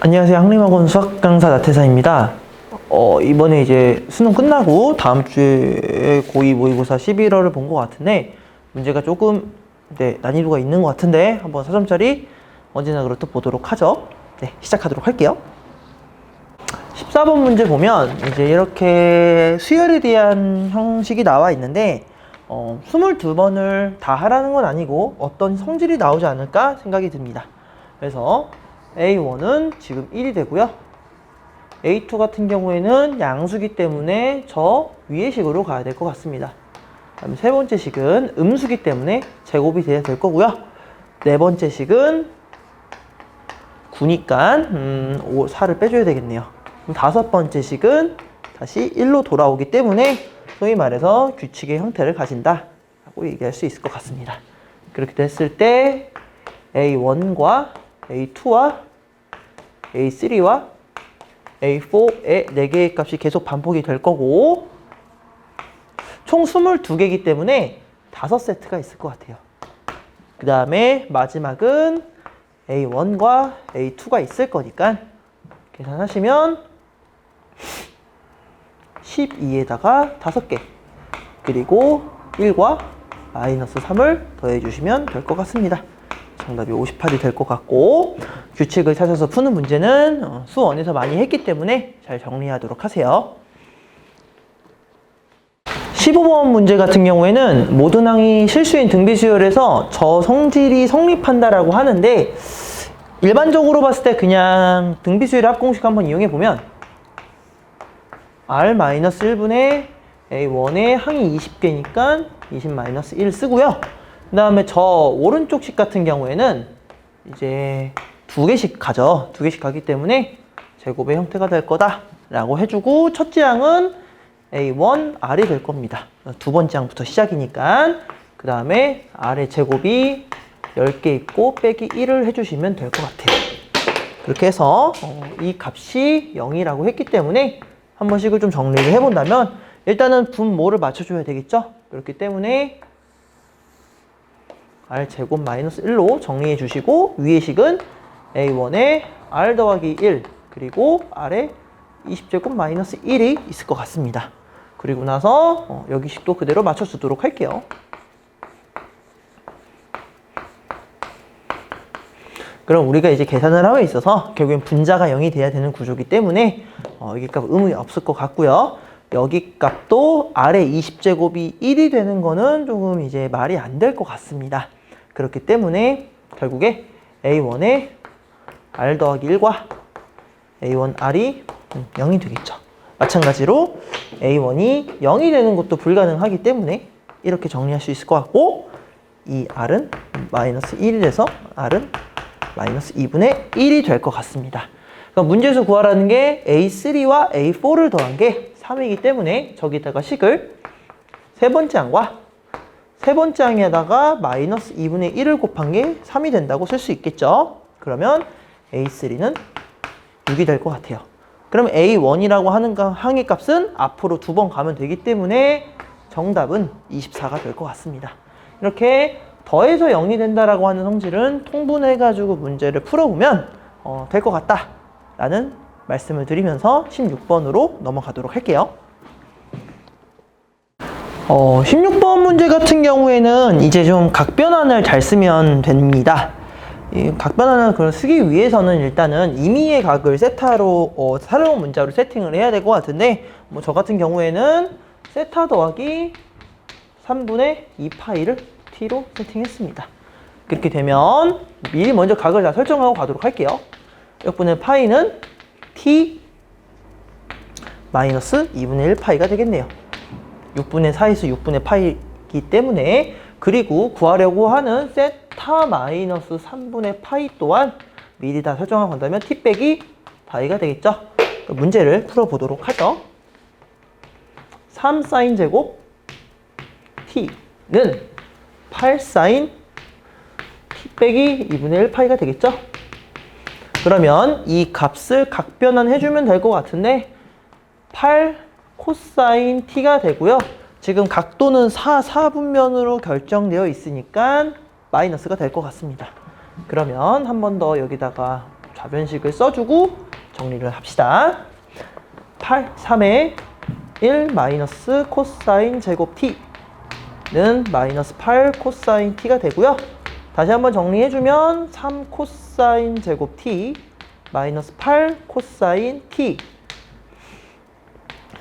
안녕하세요. 한림학원 수학 강사 나태사입니다. 이번에 이제 수능 끝나고 다음 주에 고2 모의고사 11월을 본 것 같은데 문제가 조금 난이도가 있는 것 같은데 한번 4점짜리 언제나 그렇듯 보도록 하죠. 네, 시작하도록 할게요. 14번 문제 보면 이제 이렇게 수열에 대한 형식이 나와 있는데 22번을 다 하라는 건 아니고 어떤 성질이 나오지 않을까 생각이 듭니다. 그래서 A1은 지금 1이 되고요. A2 같은 경우에는 양수기 때문에 저 위의 식으로 가야 될 것 같습니다. 그다음에 세 번째 식은 음수기 때문에 제곱이 돼야 될 거고요. 네 번째 식은 9니까 4를 빼줘야 되겠네요. 그럼 다섯 번째 식은 다시 1로 돌아오기 때문에 소위 말해서 규칙의 형태를 가진다 라고 얘기할 수 있을 것 같습니다. 그렇게 됐을 때 A1과 A2와 A3와 A4의 4개의 값이 계속 반복이 될 거고 총 22개이기 때문에 5세트가 있을 것 같아요. 그 다음에 마지막은 A1과 A2가 있을 거니까 계산하시면 12에다가 5개 그리고 1과 마이너스 3을 더해주시면 될 것 같습니다. 정답이 58이 될 것 같고 규칙을 찾아서 푸는 문제는 수원에서 많이 했기 때문에 잘 정리하도록 하세요. 15번 문제 같은 경우에는 모든 항이 실수인 등비수열에서 저 성질이 성립한다라고 하는데 일반적으로 봤을 때 그냥 등비수열의 합공식 한번 이용해 보면 R-1분의 A1의 항이 20개니까 20-1 쓰고요. 그 다음에 저 오른쪽 식 같은 경우에는 이제 2개씩 가죠. 2개씩 가기 때문에 제곱의 형태가 될 거다 라고 해주고 첫째 항은 A1 R이 될 겁니다. 두 번째 항부터 시작이니까 그 다음에 R의 제곱이 10개 있고 빼기 1을 해주시면 될 것 같아요. 그렇게 해서 이 값이 0이라고 했기 때문에 한 번씩을 좀 정리를 해본다면 일단은 분모를 맞춰줘야 되겠죠. 그렇기 때문에 R제곱 마이너스 1로 정리해 주시고 위의 식은 A1에 R 더하기 1 그리고 R에 20제곱 마이너스 1이 있을 것 같습니다. 그리고 나서 여기 식도 그대로 맞춰주도록 할게요. 그럼 우리가 이제 계산을 함에 있어서 결국엔 분자가 0이 돼야 되는 구조이기 때문에 여기 값 의문이 없을 것 같고요. 여기 값도 R의 20제곱이 1이 되는 거는 조금 이제 말이 안 될 것 같습니다. 그렇기 때문에 결국에 A1에 R 더하기 1과 A1R이 0이 되겠죠. 마찬가지로 A1이 0이 되는 것도 불가능하기 때문에 이렇게 정리할 수 있을 것 같고 이 R은 마이너스 1이 돼서 R은 마이너스 2분의 1이 될 것 같습니다. 그럼 문제에서 구하라는 게 A3와 A4를 더한 게 3이기 때문에 저기다가 식을 세 번째 항과 세 번째 항에다가 마이너스 2분의 1을 곱한 게 3이 된다고 쓸 수 있겠죠. 그러면 A3는 6이 될 것 같아요. 그럼 A1이라고 하는 항의 값은 앞으로 2번 가면 되기 때문에 정답은 24가 될 것 같습니다. 이렇게 더해서 0이 된다라고 하는 성질은 통분해가지고 문제를 풀어보면 될 것 같다라는 말씀을 드리면서 16번으로 넘어가도록 할게요. 16번 문제 같은 경우에는 이제 좀 각변환을 잘 쓰면 됩니다. 이 각변환을 쓰기 위해서는 일단은 임의의 각을 세타로 새로운 문자로 세팅을 해야 될 것 같은데 저 같은 경우에는 세타 더하기 3분의 2파이를 t로 세팅했습니다. 그렇게 되면 미리 먼저 각을 다 설정하고 가도록 할게요. 역분의 파이는 t 마이너스 2분의 1 파이가 되겠네요. 6분의 4에서 6분의 파이이기 때문에 그리고 구하려고 하는 세타 마이너스 3분의 파이 또한 미리 다 설정하고 간다면 t 빼기 파이가 되겠죠. 문제를 풀어보도록 하죠. 3 사인 제곱 t는 8 사인 t 빼기 2분의 1 파이가 되겠죠. 그러면 이 값을 각변환 해주면 될 것 같은데 8 코사인 t가 되고요. 지금 각도는 4분면으로 결정되어 있으니까 마이너스가 될 것 같습니다. 그러면 한 번 더 여기다가 좌변식을 써주고 정리를 합시다. 3의 1 마이너스 코사인 제곱 t는 마이너스 8 코사인 t가 되고요. 다시 한번 정리해주면 3 코사인 제곱 t 마이너스 8 코사인 t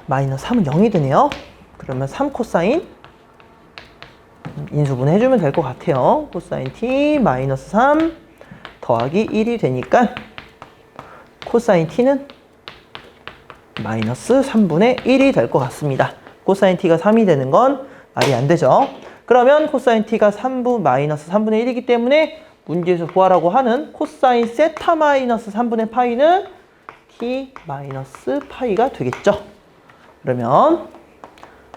마이너스 3은 0이 되네요. 그러면 3 코사인 인수분 해주면 될 것 같아요. 코사인 t 마이너스 3 더하기 1이 되니까 코사인 t는 마이너스 3분의 1이 될 것 같습니다. 코사인 t가 3이 되는 건 말이 안 되죠. 그러면 코사인 t가 마이너스 3분의 1이기 때문에 문제에서 구하라고 하는 코사인 세타 마이너스 3분의 파이는 t 마이너스 파이가 되겠죠. 그러면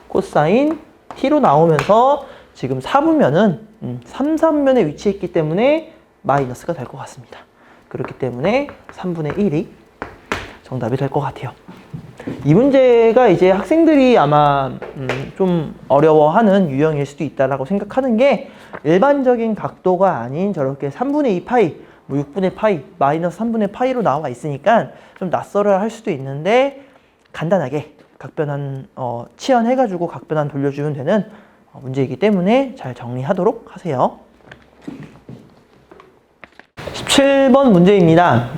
코사인 t로 나오면서 지금 4분면은 3, 3면에 위치했기 때문에 마이너스가 될 것 같습니다. 그렇기 때문에 3분의 1이 정답이 될 것 같아요. 이 문제가 이제 학생들이 아마 좀 어려워하는 유형일 수도 있다라고 생각하는 게 일반적인 각도가 아닌 저렇게 3분의 2 파이, 뭐 6분의 파이, 마이너스 3분의 파이로 나와 있으니까 좀 낯설어 할 수도 있는데 간단하게 각변환 치환해가지고 각변환 돌려주면 되는 문제이기 때문에 잘 정리하도록 하세요. 17번 문제입니다.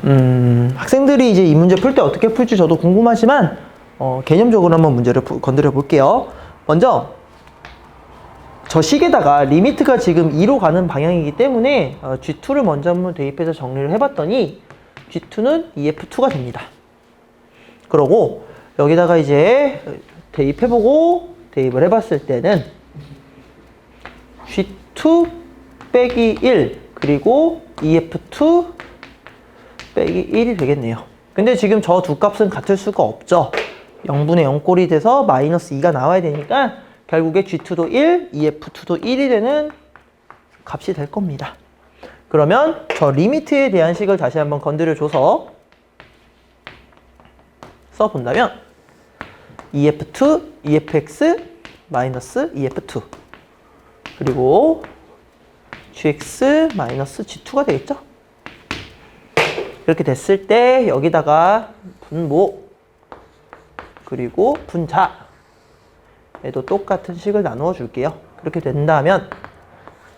학생들이 이제 이 문제 풀 때 어떻게 풀지 저도 궁금하지만 개념적으로 한번 문제를 건드려 볼게요. 먼저 저 식에다가 리미트가 지금 2로 가는 방향이기 때문에 G2를 먼저 한번 대입해서 정리를 해봤더니 G2는 EF2가 됩니다. 그러고 여기다가 이제 대입해보고 대입을 해봤을 때는 G2 빼기 1 그리고 EF2 빼기 1이 되겠네요. 근데 지금 저 두 값은 같을 수가 없죠. 0분의 0꼴이 돼서 마이너스 2가 나와야 되니까 결국에 G2도 1, EF2도 1이 되는 값이 될 겁니다. 그러면 저 리미트에 대한 식을 다시 한번 건드려줘서 써본다면 EF2, EFX 마이너스 EF2 그리고 GX 마이너스 G2가 되겠죠? 이렇게 됐을 때 여기다가 분모 그리고 분자에도 똑같은 식을 나누어 줄게요. 그렇게 된다면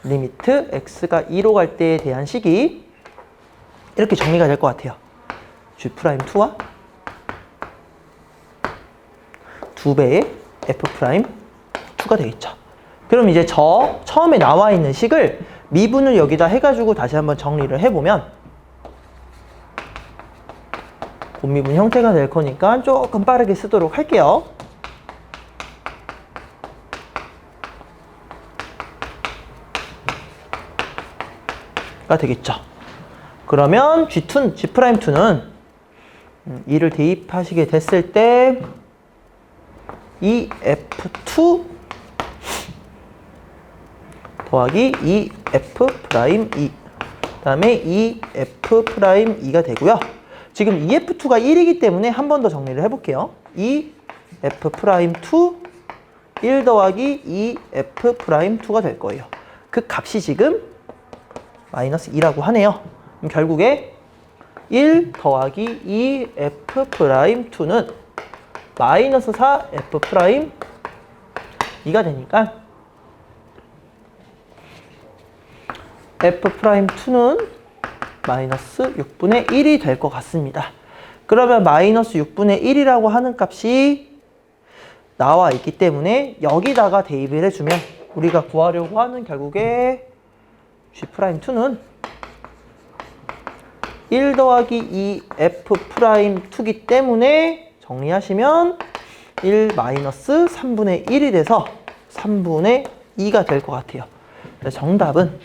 리미트 x가 2로 갈 때에 대한 식이 이렇게 정리가 될 것 같아요. G'2와 2배의 F'2가 되겠죠. 그럼 이제 저 처음에 나와 있는 식을 미분을 여기다 해가지고 다시 한번 정리를 해보면 곱미분 형태가 될 거니까 조금 빠르게 쓰도록 할게요. 가 되겠죠. 그러면 G'2는 2를 대입하시게 됐을 때 이 F2 더하기 2F'2 그 다음에 2F'2가 되고요. 지금 EF2가 1이기 때문에 한 번 더 정리를 해볼게요. 2F'2 1 더하기 2F'2가 될 거예요. 그 값이 지금 마이너스 2라고 하네요. 그럼 결국에 1 더하기 2F'2는 마이너스 4F'2가 되니까 F'2는 마이너스 6분의 1이 될 것 같습니다. 그러면 마이너스 6분의 1이라고 하는 값이 나와 있기 때문에 여기다가 대입을 해주면 우리가 구하려고 하는 결국에 G'2는 1 더하기 2F'2기 때문에 정리하시면 1 마이너스 3분의 1이 돼서 3분의 2가 될 것 같아요. 그래서 정답은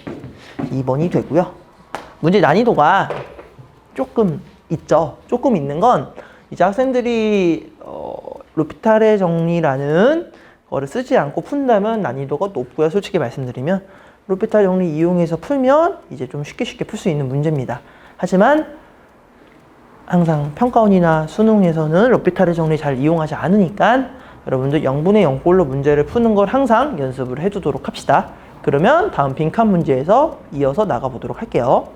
2번이 되고요. 문제 난이도가 조금 있죠. 조금 있는 건 이제 학생들이 로피탈의 정리라는 거를 쓰지 않고 푼다면 난이도가 높고요. 솔직히 말씀드리면 로피탈 정리 이용해서 풀면 이제 좀 쉽게 풀 수 있는 문제입니다. 하지만 항상 평가원이나 수능에서는 로피탈의 정리 잘 이용하지 않으니까 여러분들 0분의 0꼴로 문제를 푸는 걸 항상 연습을 해두도록 합시다. 그러면 다음 빈칸 문제에서 이어서 나가보도록 할게요.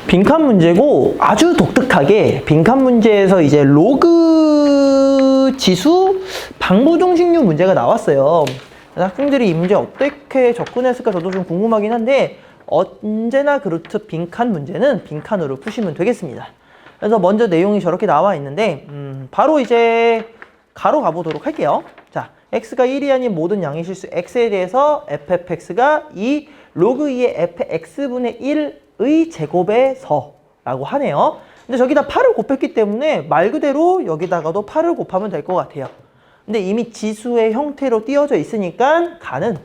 빈칸 문제고 아주 독특하게 빈칸 문제에서 이제 로그 지수 방부등식류 문제가 나왔어요. 학생들이 이 문제 어떻게 접근했을까 저도 좀 궁금하긴 한데 언제나 그렇듯 빈칸 문제는 빈칸으로 푸시면 되겠습니다. 그래서 먼저 내용이 저렇게 나와 있는데 바로 이제 가로 가보도록 할게요. 자, x가 1이 아닌 모든 양의 실수 x에 대해서 fx가 이 로그 2의 fx분의 1의 제곱에서 라고 하네요. 근데 저기다 8을 곱했기 때문에 말 그대로 여기다가도 8을 곱하면 될 것 같아요. 근데 이미 지수의 형태로 띄어져 있으니까 가는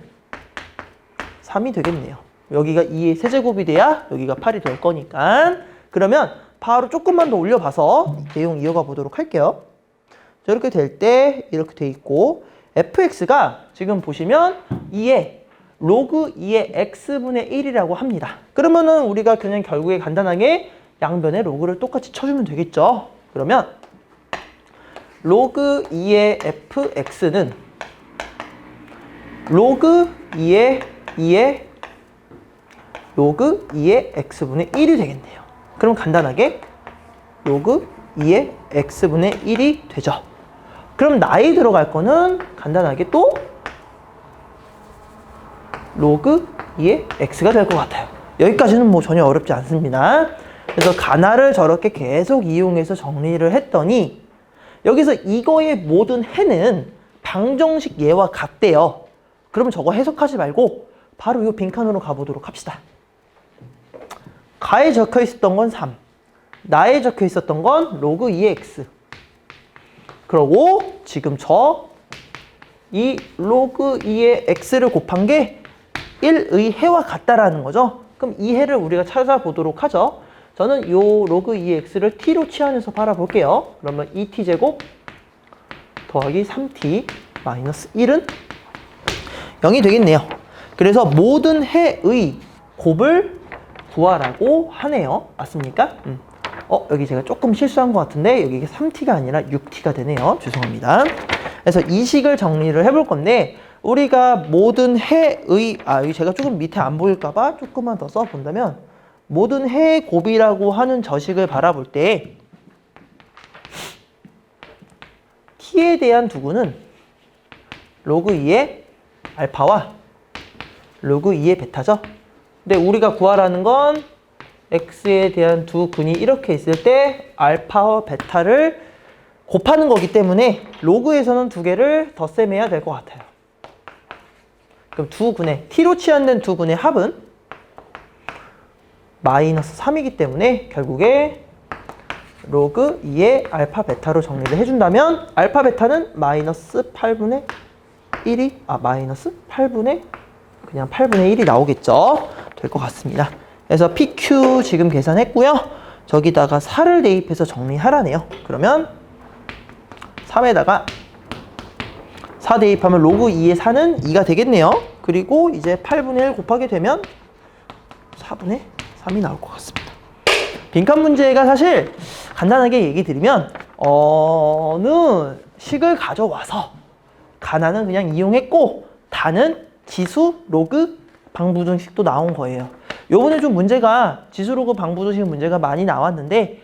3이 되겠네요. 여기가 2의 세제곱이 돼야 여기가 8이 될 거니까. 그러면 바로 조금만 더 올려봐서 내용 이어가 보도록 할게요. 저렇게 될 때 이렇게 돼 있고 fx가 지금 보시면 2의 로그 2의 x분의 1이라고 합니다. 그러면은 우리가 그냥 결국에 간단하게 양변에 로그를 똑같이 쳐주면 되겠죠. 그러면 로그 2의 fx는 로그 2의 로그 2의 x분의 1이 되겠네요. 그럼 간단하게 로그 2의 x분의 1이 되죠. 그럼 나에 들어갈 거는 간단하게 또 로그 2의 x가 될 것 같아요. 여기까지는 뭐 전혀 어렵지 않습니다. 그래서 가나를 저렇게 계속 이용해서 정리를 했더니 여기서 이거의 모든 해는 방정식 예와 같대요. 그러면 저거 해석하지 말고 바로 이 빈칸으로 가보도록 합시다. 가에 적혀 있었던 건 3, 나에 적혀 있었던 건 로그 2의 x. 그러고 지금 이 로그 2의 x를 곱한 게 1의 해와 같다라는 거죠. 그럼 이 해를 우리가 찾아보도록 하죠. 저는 요 로그 2의 x를 t로 치환해서 바라볼게요. 그러면 2t제곱 더하기 3t 마이너스 1은 0이 되겠네요. 그래서 모든 해의 곱을 구하라고 하네요. 맞습니까? 여기 제가 조금 실수한 것 같은데 여기 3t가 아니라 6t가 되네요. 죄송합니다. 그래서 이 식을 정리를 해볼 건데 우리가 모든 해의 여기 제가 조금 밑에 안 보일까 봐 조금만 더 써본다면 모든 해의 곱이라고 하는 저식을 바라볼 때 t에 대한 두구는 로그 2의 알파와 로그 2의 베타죠. 근데 우리가 구하라는 건 x에 대한 두 근이 이렇게 있을 때 알파와 베타를 곱하는 거기 때문에 로그에서는 두 개를 덧셈해야 될 것 같아요. 그럼 두 근의 t로 치환된 두 근의 합은 마이너스 3이기 때문에 결국에 로그 2의 알파 베타로 정리를 해준다면 알파 베타는 마이너스 8분의 1이 마이너스 8분의 1이 나오겠죠. 될 것 같습니다. 그래서 PQ 지금 계산했고요. 저기다가 4를 대입해서 정리하라네요. 그러면 3에다가 4 대입하면 로그 2의 4는 2가 되겠네요. 그리고 이제 8분의 1 곱하게 되면 4분의 3이 나올 것 같습니다. 빈칸 문제가 사실 간단하게 얘기 드리면 어느 식을 가져와서 가나는 그냥 이용했고 다는 지수, 로그, 방부등식도 나온 거예요. 요번에 좀 문제가 지수, 로그, 방부등식 문제가 많이 나왔는데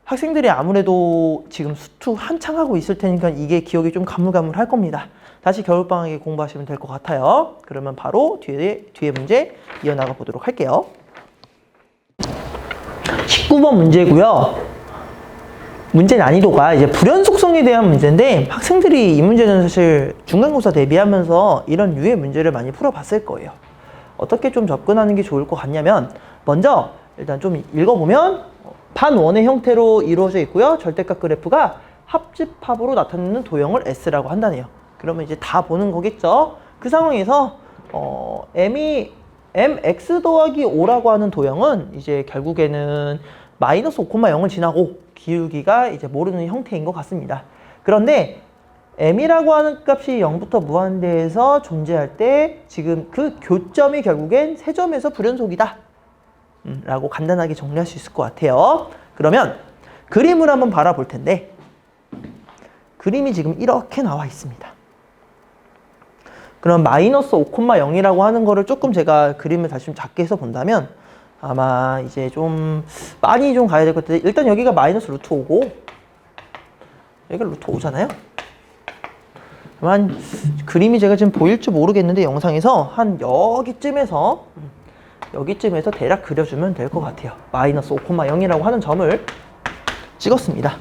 학생들이 아무래도 지금 수투 한창 하고 있을 테니까 이게 기억이 좀 가물가물할 겁니다. 다시 겨울방학에 공부하시면 될 것 같아요. 그러면 바로 뒤에 문제 이어나가 보도록 할게요. 19번 문제고요. 문제 난이도가 이제 불연속성에 대한 문제인데 학생들이 이 문제는 사실 중간고사 대비하면서 이런 류의 문제를 많이 풀어봤을 거예요. 어떻게 좀 접근하는 게 좋을 것 같냐면 먼저 일단 좀 읽어보면 반원의 형태로 이루어져 있고요. 절대값 그래프가 합집합으로 나타내는 도형을 S라고 한다네요. 그러면 이제 다 보는 거겠죠. 그 상황에서 m이 mx 더하기 5라고 하는 도형은 이제 결국에는 마이너스 5,0을 지나고 기울기가 이제 모르는 형태인 것 같습니다. 그런데 m이라고 하는 값이 0부터 무한대에서 존재할 때 지금 그 교점이 결국엔 세점에서 불연속이다 라고 간단하게 정리할 수 있을 것 같아요. 그러면 그림을 한번 바라볼 텐데 그림이 지금 이렇게 나와 있습니다. 그럼 마이너스 5,0이라고 하는 거를 조금 제가 그림을 다시 좀 작게 해서 본다면 아마 이제 좀 많이 좀 가야 될 것 같은데, 일단 여기가 마이너스 루트 5고 여기가 루트 5잖아요. 한 그림이 제가 지금 보일지 모르겠는데 영상에서 한 여기쯤에서 대략 그려주면 될 것 같아요. 마이너스 5,0이라고 하는 점을 찍었습니다.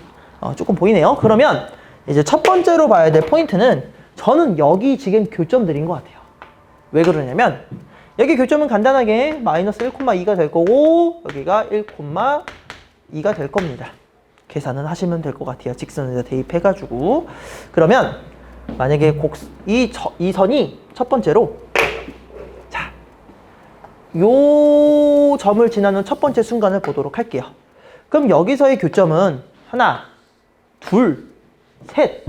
조금 보이네요. 그러면 이제 첫 번째로 봐야 될 포인트는 저는 여기 지금 교점들인 것 같아요. 왜 그러냐면 여기 교점은 간단하게 마이너스 1,2가 될 거고 여기가 1,2가 될 겁니다. 계산은 하시면 될 것 같아요. 직선에다 대입해가지고. 그러면 만약에 이 선이 첫 번째로 자, 요 점을 지나는 첫 번째 순간을 보도록 할게요. 그럼 여기서의 교점은 하나, 둘, 셋,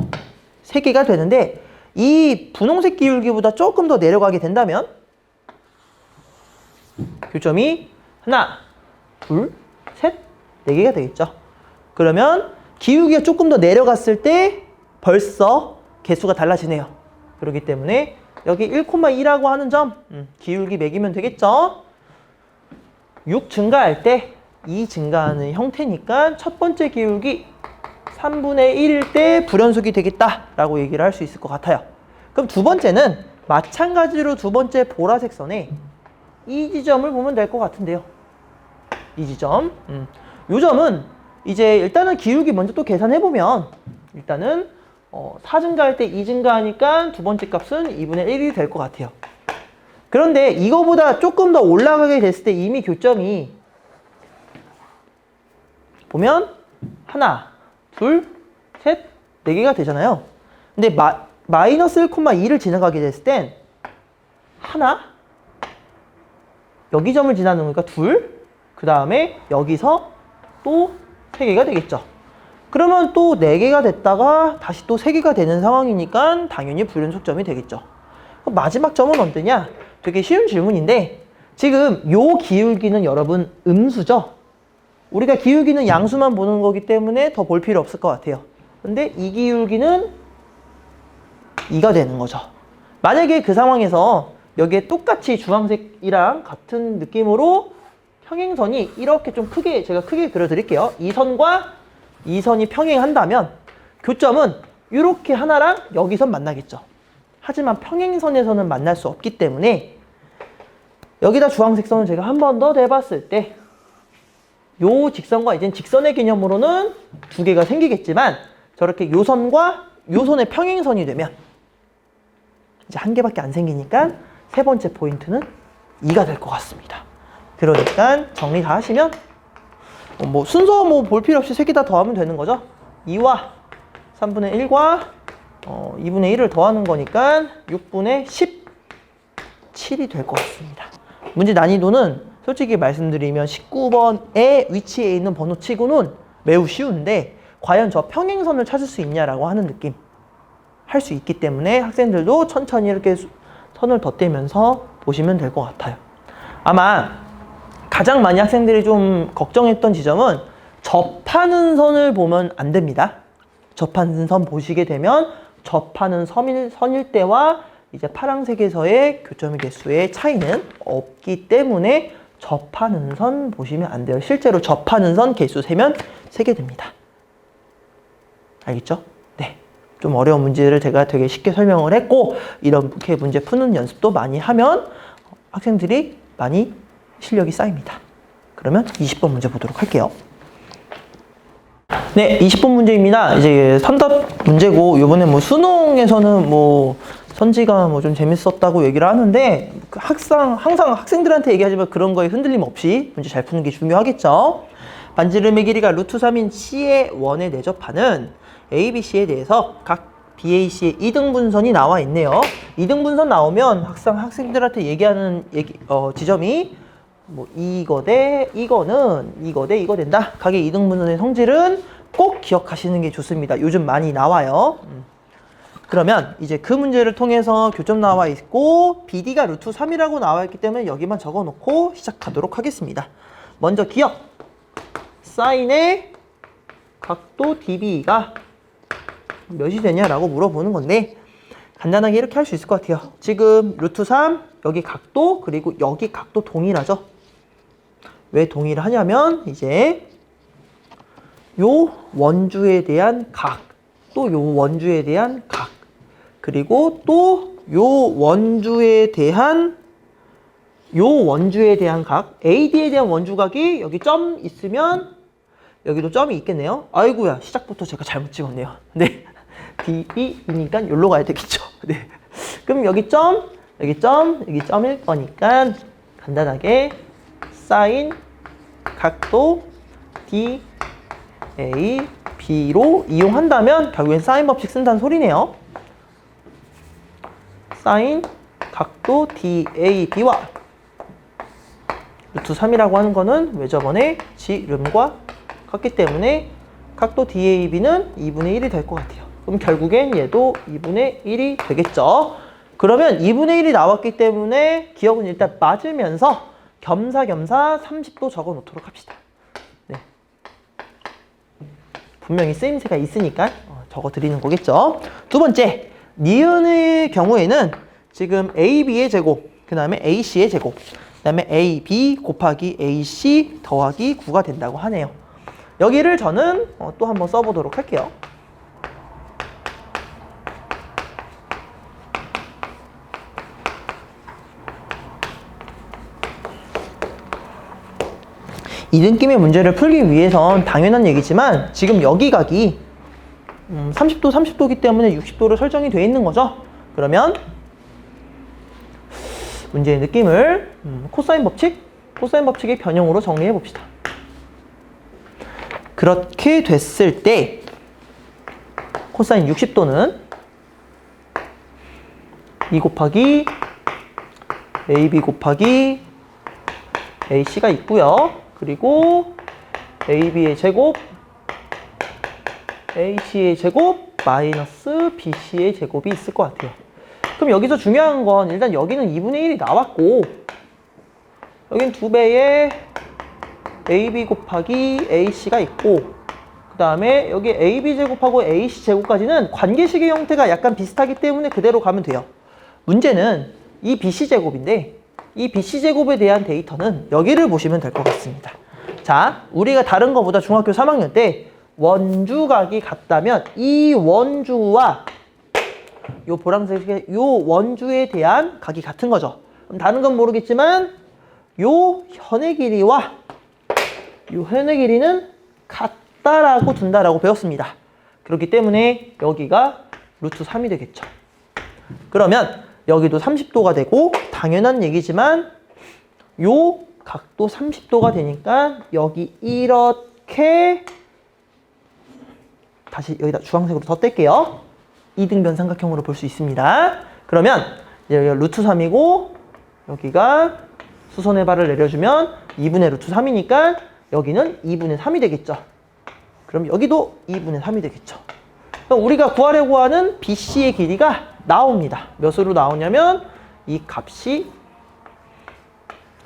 세 개가 되는데 이 분홍색 기울기보다 조금 더 내려가게 된다면 교점이 하나, 둘, 셋, 네 개가 되겠죠. 그러면 기울기가 조금 더 내려갔을 때 벌써 개수가 달라지네요. 그렇기 때문에 여기 1,2라고 하는 점 기울기 매기면 되겠죠. 6 증가할 때 2 증가하는 형태니까 첫 번째 기울기 3분의 1일 때 불연속이 되겠다라고 얘기를 할 수 있을 것 같아요. 그럼 두 번째는 마찬가지로 두 번째 보라색 선에 이 지점을 보면 될 것 같은데요. 이 지점. 이 점은 이제 일단은 기울기 먼저 또 계산해보면 일단은 4 증가할 때 2 증가하니까 두 번째 값은 2분의 1이 될 것 같아요. 그런데 이거보다 조금 더 올라가게 됐을 때 이미 교점이 보면 하나, 둘, 셋, 네 개가 되잖아요. 근데 마이너스 1,2를 지나가게 됐을 땐 하나, 여기 점을 지나는 거니까 둘, 그 다음에 여기서 또 세 개가 되겠죠. 그러면 또 4개가 됐다가 다시 또 3개가 되는 상황이니까 당연히 불연속점이 되겠죠. 그럼 마지막 점은 언제냐? 되게 쉬운 질문인데 지금 요 기울기는 여러분 음수죠? 우리가 기울기는 양수만 보는 거기 때문에 더 볼 필요 없을 것 같아요. 근데 이 기울기는 2가 되는 거죠. 만약에 그 상황에서 여기에 똑같이 주황색이랑 같은 느낌으로 평행선이 이렇게 좀 크게 제가 크게 그려드릴게요. 이 선과 이 선이 평행한다면 교점은 이렇게 하나랑 여기선 만나겠죠. 하지만 평행선에서는 만날 수 없기 때문에 여기다 주황색 선을 제가 한 번 더 내봤을 때 요 직선과 이젠 직선의 개념으로는 두 개가 생기겠지만 저렇게 요 선과 요 선의 평행선이 되면 이제 한 개밖에 안 생기니까 세 번째 포인트는 2가 될 것 같습니다. 그러니까 정리 다 하시면 뭐 순서 뭐 볼 필요 없이 세 개 다 더하면 되는 거죠. 2와 3분의 1과 2분의 1을 더하는 거니까 6분의 17이 될 것 같습니다. 문제 난이도는 솔직히 말씀드리면 19번에 위치해 있는 번호 치고는 매우 쉬운데 과연 저 평행선을 찾을 수 있냐라고 하는 느낌 할 수 있기 때문에 학생들도 천천히 이렇게 선을 덧대면서 보시면 될 것 같아요. 아마 가장 많이 학생들이 좀 걱정했던 지점은 접하는 선을 보면 안 됩니다. 접하는 선 보시게 되면 접하는 선일 때와 이제 파란색에서의 교점의 개수의 차이는 없기 때문에 접하는 선 보시면 안 돼요. 실제로 접하는 선 개수 세면 3개 됩니다. 알겠죠? 네. 좀 어려운 문제를 제가 되게 쉽게 설명을 했고 이렇게 문제 푸는 연습도 많이 하면 학생들이 많이 실력이 쌓입니다. 그러면 20번 문제 보도록 할게요. 네, 20번 문제입니다. 이제 선답 문제고 이번에 뭐 수능에서는 뭐 선지가 뭐 좀 재밌었다고 얘기를 하는데 항상 학생들한테 얘기하지만 그런 거에 흔들림 없이 문제 잘 푸는 게 중요하겠죠. 반지름의 길이가 루트 3인 C의 원에 내접하는 ABC에 대해서 각 BAC의 이등분선이 나와 있네요. 이등분선 나오면 항상 학생들한테 얘기하는 지점이 뭐 이거 대 이거는 이거 대 이거 된다. 각의 이등분선의 성질은 꼭 기억하시는 게 좋습니다. 요즘 많이 나와요. 그러면 이제 그 문제를 통해서 교점 나와 있고 BD가 루트 3이라고 나와 있기 때문에 여기만 적어 놓고 시작하도록 하겠습니다. 먼저 기억. 사인의 각도 DB가 몇이 되냐라고 물어보는 건데 간단하게 이렇게 할 수 있을 것 같아요. 지금 루트 3 여기 각도 그리고 여기 각도 동일하죠. 왜 동의를 하냐면 이제 요 원주에 대한 각, 또 요 원주에 대한 각, 그리고 또 요 원주에 대한 각, AD에 대한 원주각이 여기 점 있으면 여기도 점이 있겠네요. 아이고야, 시작부터 제가 잘못 찍었네요. 네, DE니까 여기로 가야 되겠죠. 네, 그럼 여기 점, 여기 점일 거니까 간단하게 사인 각도 DAB로 이용한다면 결국엔 사인 법칙 쓴다는 소리네요. 사인 각도 DAB와 루트 3이라고 하는 거는 왜 저번에 지름과 같기 때문에 각도 DAB는 2분의 1이 될 것 같아요. 그럼 결국엔 얘도 2분의 1이 되겠죠. 그러면 2분의 1이 나왔기 때문에 기억은 일단 맞으면서 겸사겸사 30도 적어 놓도록 합시다. 네. 분명히 쓰임새가 있으니까 적어 드리는 거겠죠. 두 번째, 니은의 경우에는 지금 AB의 제곱, 그 다음에 AC의 제곱, 그 다음에 AB 곱하기 AC 더하기 9가 된다고 하네요. 여기를 저는 또 한번 써보도록 할게요. 이 느낌의 문제를 풀기 위해선 당연한 얘기지만 지금 여기 각이 30도, 30도이기 때문에 60도로 설정이 되어 있는 거죠. 그러면 문제의 느낌을 코사인 법칙의 변형으로 정리해 봅시다. 그렇게 됐을 때 코사인 60도는 2 곱하기 AB 곱하기 AC가 있고요. 그리고 AB의 제곱, AC의 제곱, 마이너스 BC의 제곱이 있을 것 같아요. 그럼 여기서 중요한 건 일단 여기는 2분의 1이 나왔고 여긴 2배의 AB 곱하기 AC가 있고 그 다음에 여기 AB 제곱하고 AC 제곱까지는 관계식의 형태가 약간 비슷하기 때문에 그대로 가면 돼요. 문제는 이 BC 제곱인데 이 BC 제곱에 대한 데이터는 여기를 보시면 될 것 같습니다. 자, 우리가 다른 거보다 중학교 3학년 때 원주각이 같다면 이 원주와 요 보라색의 요 원주에 대한 각이 같은 거죠. 그럼 다른 건 모르겠지만 요 현의 길이와 요 현의 길이는 같다라고 둔다라고 배웠습니다. 그렇기 때문에 여기가 루트 3이 되겠죠. 그러면 여기도 30도가 되고 당연한 얘기지만 요 각도 30도가 되니까 여기 이렇게 다시 여기다 주황색으로 덧댈게요. 이등변 삼각형으로 볼 수 있습니다. 그러면 여기가 루트 3이고 여기가 수선의 발을 내려주면 2분의 루트 3이니까 여기는 2분의 3이 되겠죠. 그럼 여기도 2분의 3이 되겠죠. 그럼 우리가 구하려고 하는 BC의 길이가 나옵니다. 몇으로 나오냐면 이 값이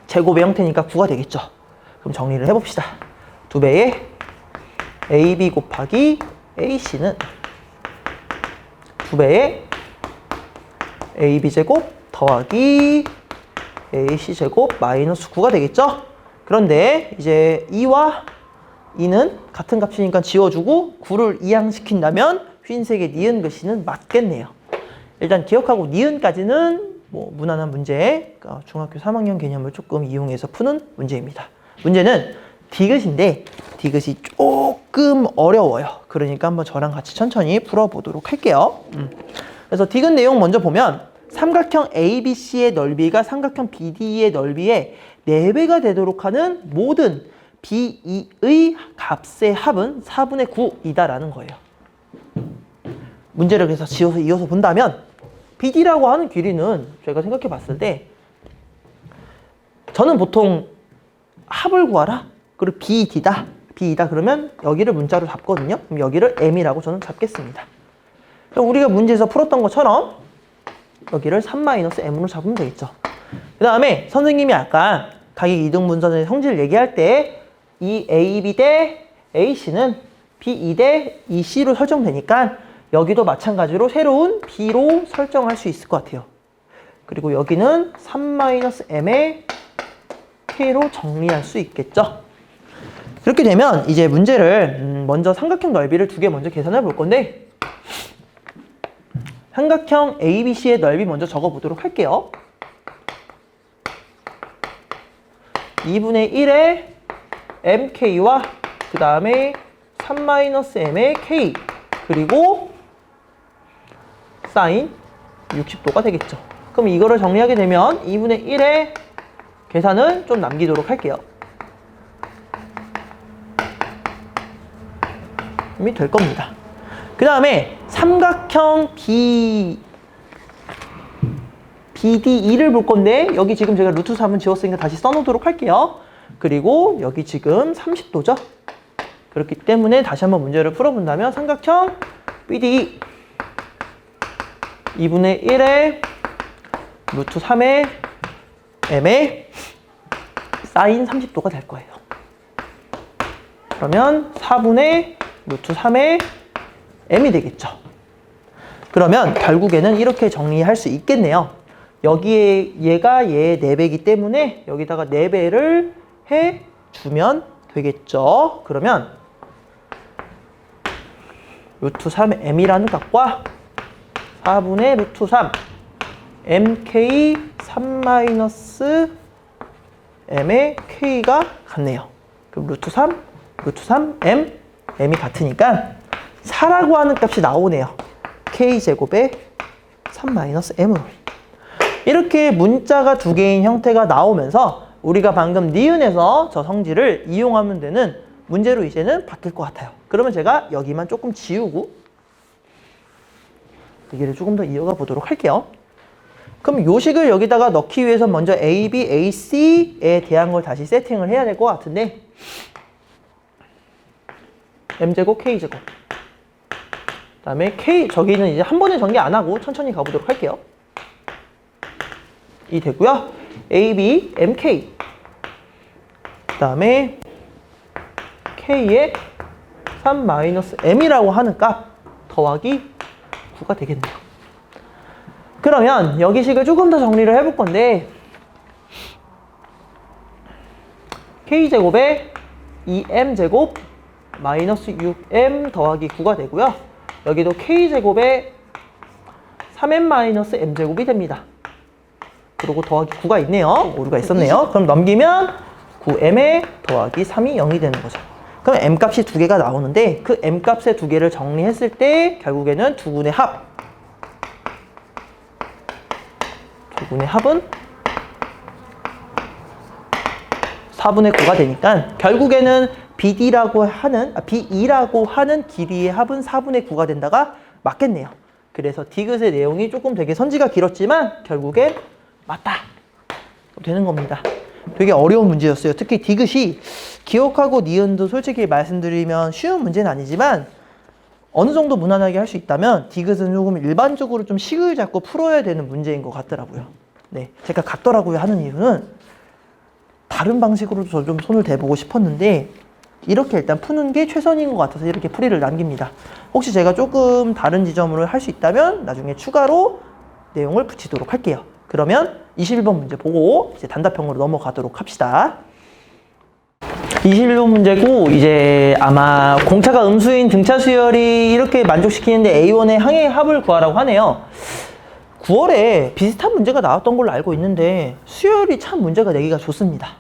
제곱의 형태니까 9가 되겠죠. 그럼 정리를 해봅시다. 2배의 AB 곱하기 AC는 2배의 AB제곱 더하기 AC제곱 마이너스 9가 되겠죠? 그런데 이제 2와 2는 같은 값이니까 지워주고 9를 이항시킨다면 흰색의 니은 글씨는 맞겠네요. 일단 기억하고 니은까지는 뭐 무난한 문제, 그러니까 중학교 3학년 개념을 조금 이용해서 푸는 문제입니다. 문제는 디귿인데 디귿이 조금 어려워요. 그러니까 한번 저랑 같이 천천히 풀어보도록 할게요. 그래서 디귿 내용 먼저 보면 삼각형 ABC의 넓이가 삼각형 BD의 넓이의 4배가 되도록 하는 모든 BE의 값의 합은 4분의 9이다라는 거예요. 문제를 그래서 이어서 본다면 BD라고 하는 길이는 제가 생각해 봤을 때 저는 보통 합을 구하라. 그리고 BD다. B이다 그러면 여기를 문자로 잡거든요. 그럼 여기를 M이라고 저는 잡겠습니다. 그럼 우리가 문제에서 풀었던 것처럼 여기를 3-M으로 잡으면 되겠죠. 그 다음에 선생님이 아까 각의 이등분선의 성질을 얘기할 때 이 AB 대 AC는 BE 대 EC로 설정되니까 여기도 마찬가지로 새로운 B로 설정할 수 있을 것 같아요. 그리고 여기는 3-M의 MK로 정리할 수 있겠죠. 그렇게 되면 이제 문제를 먼저 삼각형 넓이를 두 개 먼저 계산해 볼 건데, 삼각형 ABC의 넓이 먼저 적어 보도록 할게요. 2분의 1의 MK와 그 다음에 3-M의 K, 그리고 사인 60도가 되겠죠. 그럼 이거를 정리하게 되면 2분의 1의 계산은 좀 남기도록 할게요. 이미 될 겁니다. 그 다음에 삼각형 BDE를 볼 건데, 여기 지금 제가 루트 3은 지웠으니까 다시 써놓도록 할게요. 그리고 여기 지금 30도죠. 그렇기 때문에 다시 한번 문제를 풀어본다면 삼각형 BDE 2분의 1의 루트 3의 M의 사인 30도가 될 거예요. 그러면 4분의 루트 3의 M이 되겠죠. 그러면 결국에는 이렇게 정리할 수 있겠네요. 여기에 얘가 얘의 4배이기 때문에 여기다가 4배를 해주면 되겠죠. 그러면 루트 3의 M이라는 값과 4분의 루트 3 MK 3-M의 K가 같네요. 그럼 루트 3, 루트 3, M이 같으니까 4라고 하는 값이 나오네요. K제곱에 3-M으로. 이렇게 문자가 두 개인 형태가 나오면서 우리가 방금 니은에서 저 성질을 이용하면 되는 문제로 이제는 바뀔 것 같아요. 그러면 제가 여기만 조금 지우고 얘기를 조금 더 이어가 보도록 할게요. 그럼 요식을 여기다가 넣기 위해서 먼저 A, B, A, C에 대한 걸 다시 세팅을 해야 될 것 같은데, M제곱, K제곱. 그 다음에 K, 저기는 이제 한 번에 전개 안 하고 천천히 가보도록 할게요. 이 되고요. A, B, M, K. 그 다음에 K에 3-M이라고 하는 값 더하기 9가 되겠네요. 그러면 여기 식을 조금 더 정리를 해볼 건데, K제곱에 2M제곱 마이너스 6M 더하기 9가 되고요. 여기도 K제곱에 3M-M제곱이 됩니다. 그리고 더하기 9가 있네요. 오류가 있었네요. 그럼 넘기면 9M에 더하기 3이 0이 되는 거죠. 그럼 M값이 두 개가 나오는데, 그 M값의 두 개를 정리했을 때 결국에는 두 군의 합, 두 군의 합은 4분의 9가 되니까 결국에는 BE라고 하는 길이의 합은 4분의 9가 된다가 맞겠네요. 그래서 디귿의 내용이 조금 되게 선지가 길었지만 결국엔 맞다 되는 겁니다. 되게 어려운 문제였어요. 특히 디귿이 기억하고 니은도 솔직히 말씀드리면 쉬운 문제는 아니지만 어느 정도 무난하게 할 수 있다면 디귿은 조금 일반적으로 좀 식을 잡고 풀어야 되는 문제인 것 같더라고요. 네, 제가 같더라고요 하는 이유는 다른 방식으로도 저 좀 손을 대보고 싶었는데 이렇게 일단 푸는 게 최선인 것 같아서 이렇게 풀이를 남깁니다. 혹시 제가 조금 다른 지점으로 할 수 있다면 나중에 추가로 내용을 붙이도록 할게요. 그러면 21번 문제 보고 이제 단답형으로 넘어가도록 합시다. 21번 문제고, 이제 아마 공차가 음수인 등차 수열이 이렇게 만족시키는데 A1의 항의 합을 구하라고 하네요. 9월에 비슷한 문제가 나왔던 걸로 알고 있는데 수열이 참 문제가 내기가 좋습니다.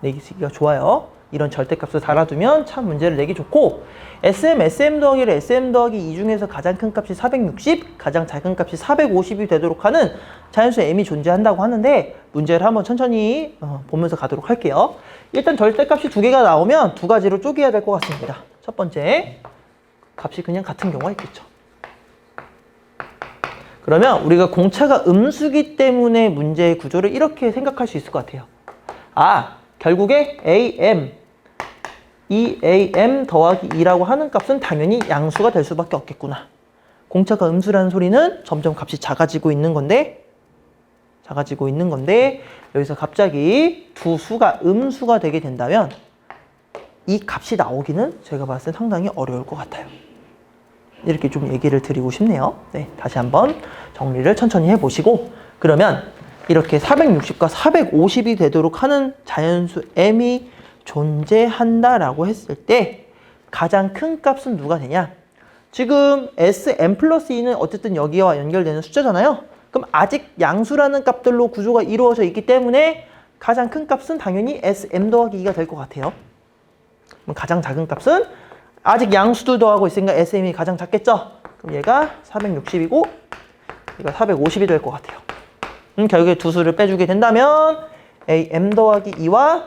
내기가 좋아요. 이런 절대값을 달아두면 참 문제를 내기 좋고, SM 더하기를 SM 더하기 2 중에서 가장 큰 값이 460, 가장 작은 값이 450이 되도록 하는 자연수 M이 존재한다고 하는데, 문제를 한번 천천히 보면서 가도록 할게요. 일단 절대값이 두 개가 나오면 두 가지로 쪼개야 될 것 같습니다. 첫 번째, 값이 그냥 같은 경우가 있겠죠. 그러면 우리가 공차가 음수기 때문에 문제의 구조를 이렇게 생각할 수 있을 것 같아요. 결국에 AM, 2AM 더하기 2라고 하는 값은 당연히 양수가 될 수밖에 없겠구나. 공차가 음수라는 소리는 점점 값이 작아지고 있는 건데 여기서 갑자기 두 수가 음수가 되게 된다면 이 값이 나오기는 제가 봤을 때 상당히 어려울 것 같아요. 이렇게 좀 얘기를 드리고 싶네요. 네, 다시 한번 정리를 천천히 해보시고, 그러면 이렇게 460과 450이 되도록 하는 자연수 m이 존재한다라고 했을 때 가장 큰 값은 누가 되냐? 지금 Sm 플러스 2는 어쨌든 여기와 연결되는 숫자잖아요. 그럼 아직 양수라는 값들로 구조가 이루어져 있기 때문에 가장 큰 값은 당연히 Sm 더하기 2가 될 것 같아요. 그럼 가장 작은 값은 아직 양수도 더하고 있으니까 Sm이 가장 작겠죠? 그럼 얘가 460이고 얘가 450이 될 것 같아요. 결국에 두 수를 빼주게 된다면 AM 더하기 2와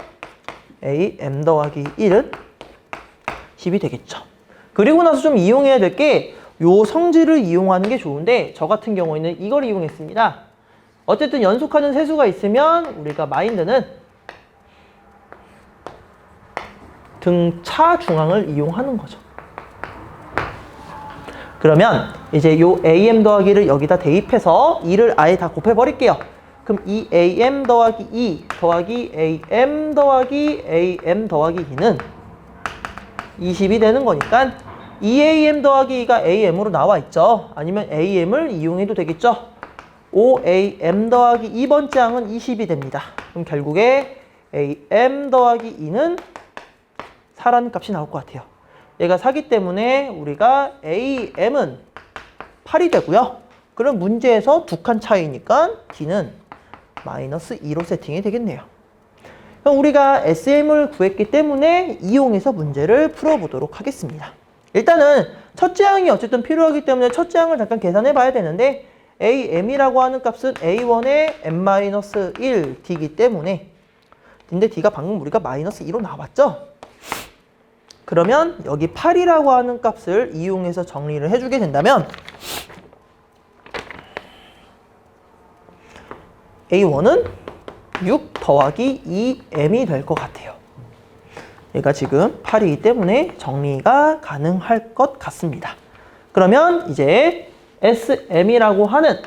AM 더하기 1은 10이 되겠죠. 그리고 나서 좀 이용해야 될 게 요 성질을 이용하는 게 좋은데 저 같은 경우에는 이걸 이용했습니다. 어쨌든 연속하는 세수가 있으면 우리가 마인드는 등차 중앙을 이용하는 거죠. 그러면 이제 요 AM 더하기를 여기다 대입해서 2를 아예 다 곱해버릴게요. 그럼 2AM 더하기 2 더하기 AM 더하기 AM 더하기 2는 20이 되는 거니까 2AM 더하기 2가 AM으로 나와 있죠. 아니면 AM을 이용해도 되겠죠. 5AM 더하기 2번째 항은 20이 됩니다. 그럼 결국에 AM 더하기 2는 4라는 값이 나올 것 같아요. 얘가 4기 때문에 우리가 AM은 8이 되고요. 그럼 문제에서 두 칸 차이니까 D는 마이너스 2로 세팅이 되겠네요. 그럼 우리가 SM을 구했기 때문에 이용해서 문제를 풀어보도록 하겠습니다. 일단은 첫째 항이 어쨌든 필요하기 때문에 첫째 항을 잠깐 계산해 봐야 되는데 AM이라고 하는 값은 A1의 M-1 D이기 때문에 근데 D가 방금 우리가 마이너스 2로 나왔죠? 그러면 여기 8이라고 하는 값을 이용해서 정리를 해주게 된다면 A1은 6 더하기 2M이 될 것 같아요. 얘가 지금 8이기 때문에 정리가 가능할 것 같습니다. 그러면 이제 SM이라고 하는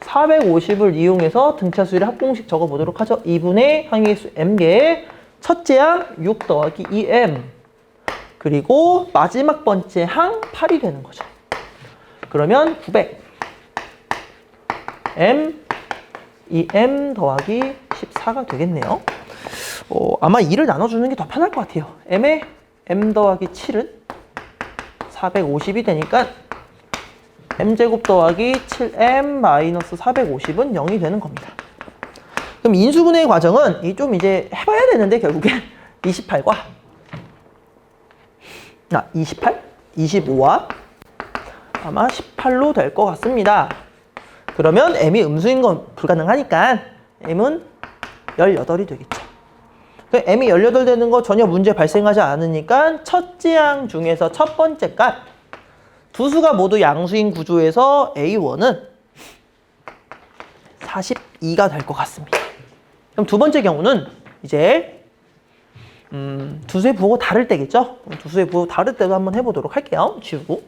450을 이용해서 등차 수를 합공식 적어보도록 하죠. 2분의 항의수 M개의 첫째 항 6 더하기 2M 그리고 마지막 번째 항 8이 되는 거죠. 그러면 900 M 2M 더하기 14가 되겠네요. 아마 2를 나눠주는 게 더 편할 것 같아요. M의 M 더하기 7은 450이 되니까 M제곱 더하기 7M 마이너스 450은 0이 되는 겁니다. 그럼 인수분해 과정은 좀 이제 해봐야 되는데 결국에 28과 28, 25와 아마 18로 될 것 같습니다. 그러면 M이 음수인 건 불가능하니까 M은 18이 되겠죠. M이 18 되는 거 전혀 문제 발생하지 않으니까 첫째 항 중에서 첫 번째 값 두 수가 모두 양수인 구조에서 A1은 42가 될 것 같습니다. 그럼 두 번째 경우는 이제 두 수의 부호가 다를 때겠죠? 두 수의 부호 다를 때도 한번 해보도록 할게요. 지우고.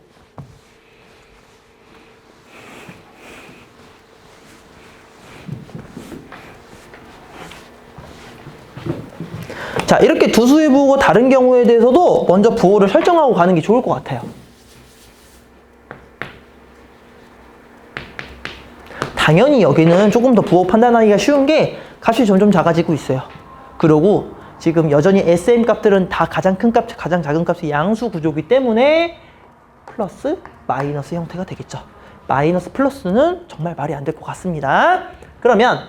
자, 이렇게 두 수의 부호가 다른 경우에 대해서도 먼저 부호를 설정하고 가는 게 좋을 것 같아요. 당연히 여기는 조금 더 부호 판단하기가 쉬운 게 값이 점점 작아지고 있어요. 그리고 지금 여전히 SM 값들은 다 가장 큰 값, 가장 작은 값이 양수 구조이기 때문에 플러스, 마이너스 형태가 되겠죠. 마이너스 플러스는 정말 말이 안 될 것 같습니다. 그러면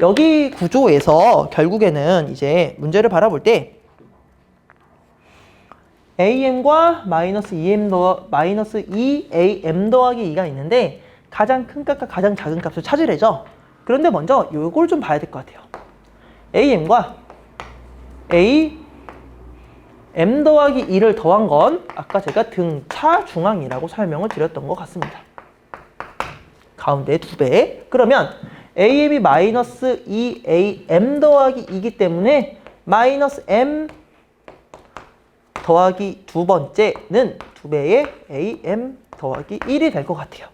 여기 구조에서 결국에는 이제 문제를 바라볼 때 AM과 마이너스 2AM 더하기 2가 있는데 가장 큰 값과 가장 작은 값을 찾으래죠. 그런데 먼저 이걸 좀 봐야 될 것 같아요. AM과 AM 더하기 2를 더한 건 아까 제가 등차 중앙이라고 설명을 드렸던 것 같습니다. 가운데 2배. 그러면 AM이 마이너스 2AM 더하기 2이기 때문에 마이너스 M 더하기 두 번째는 2배의 AM 더하기 1이 될 것 같아요.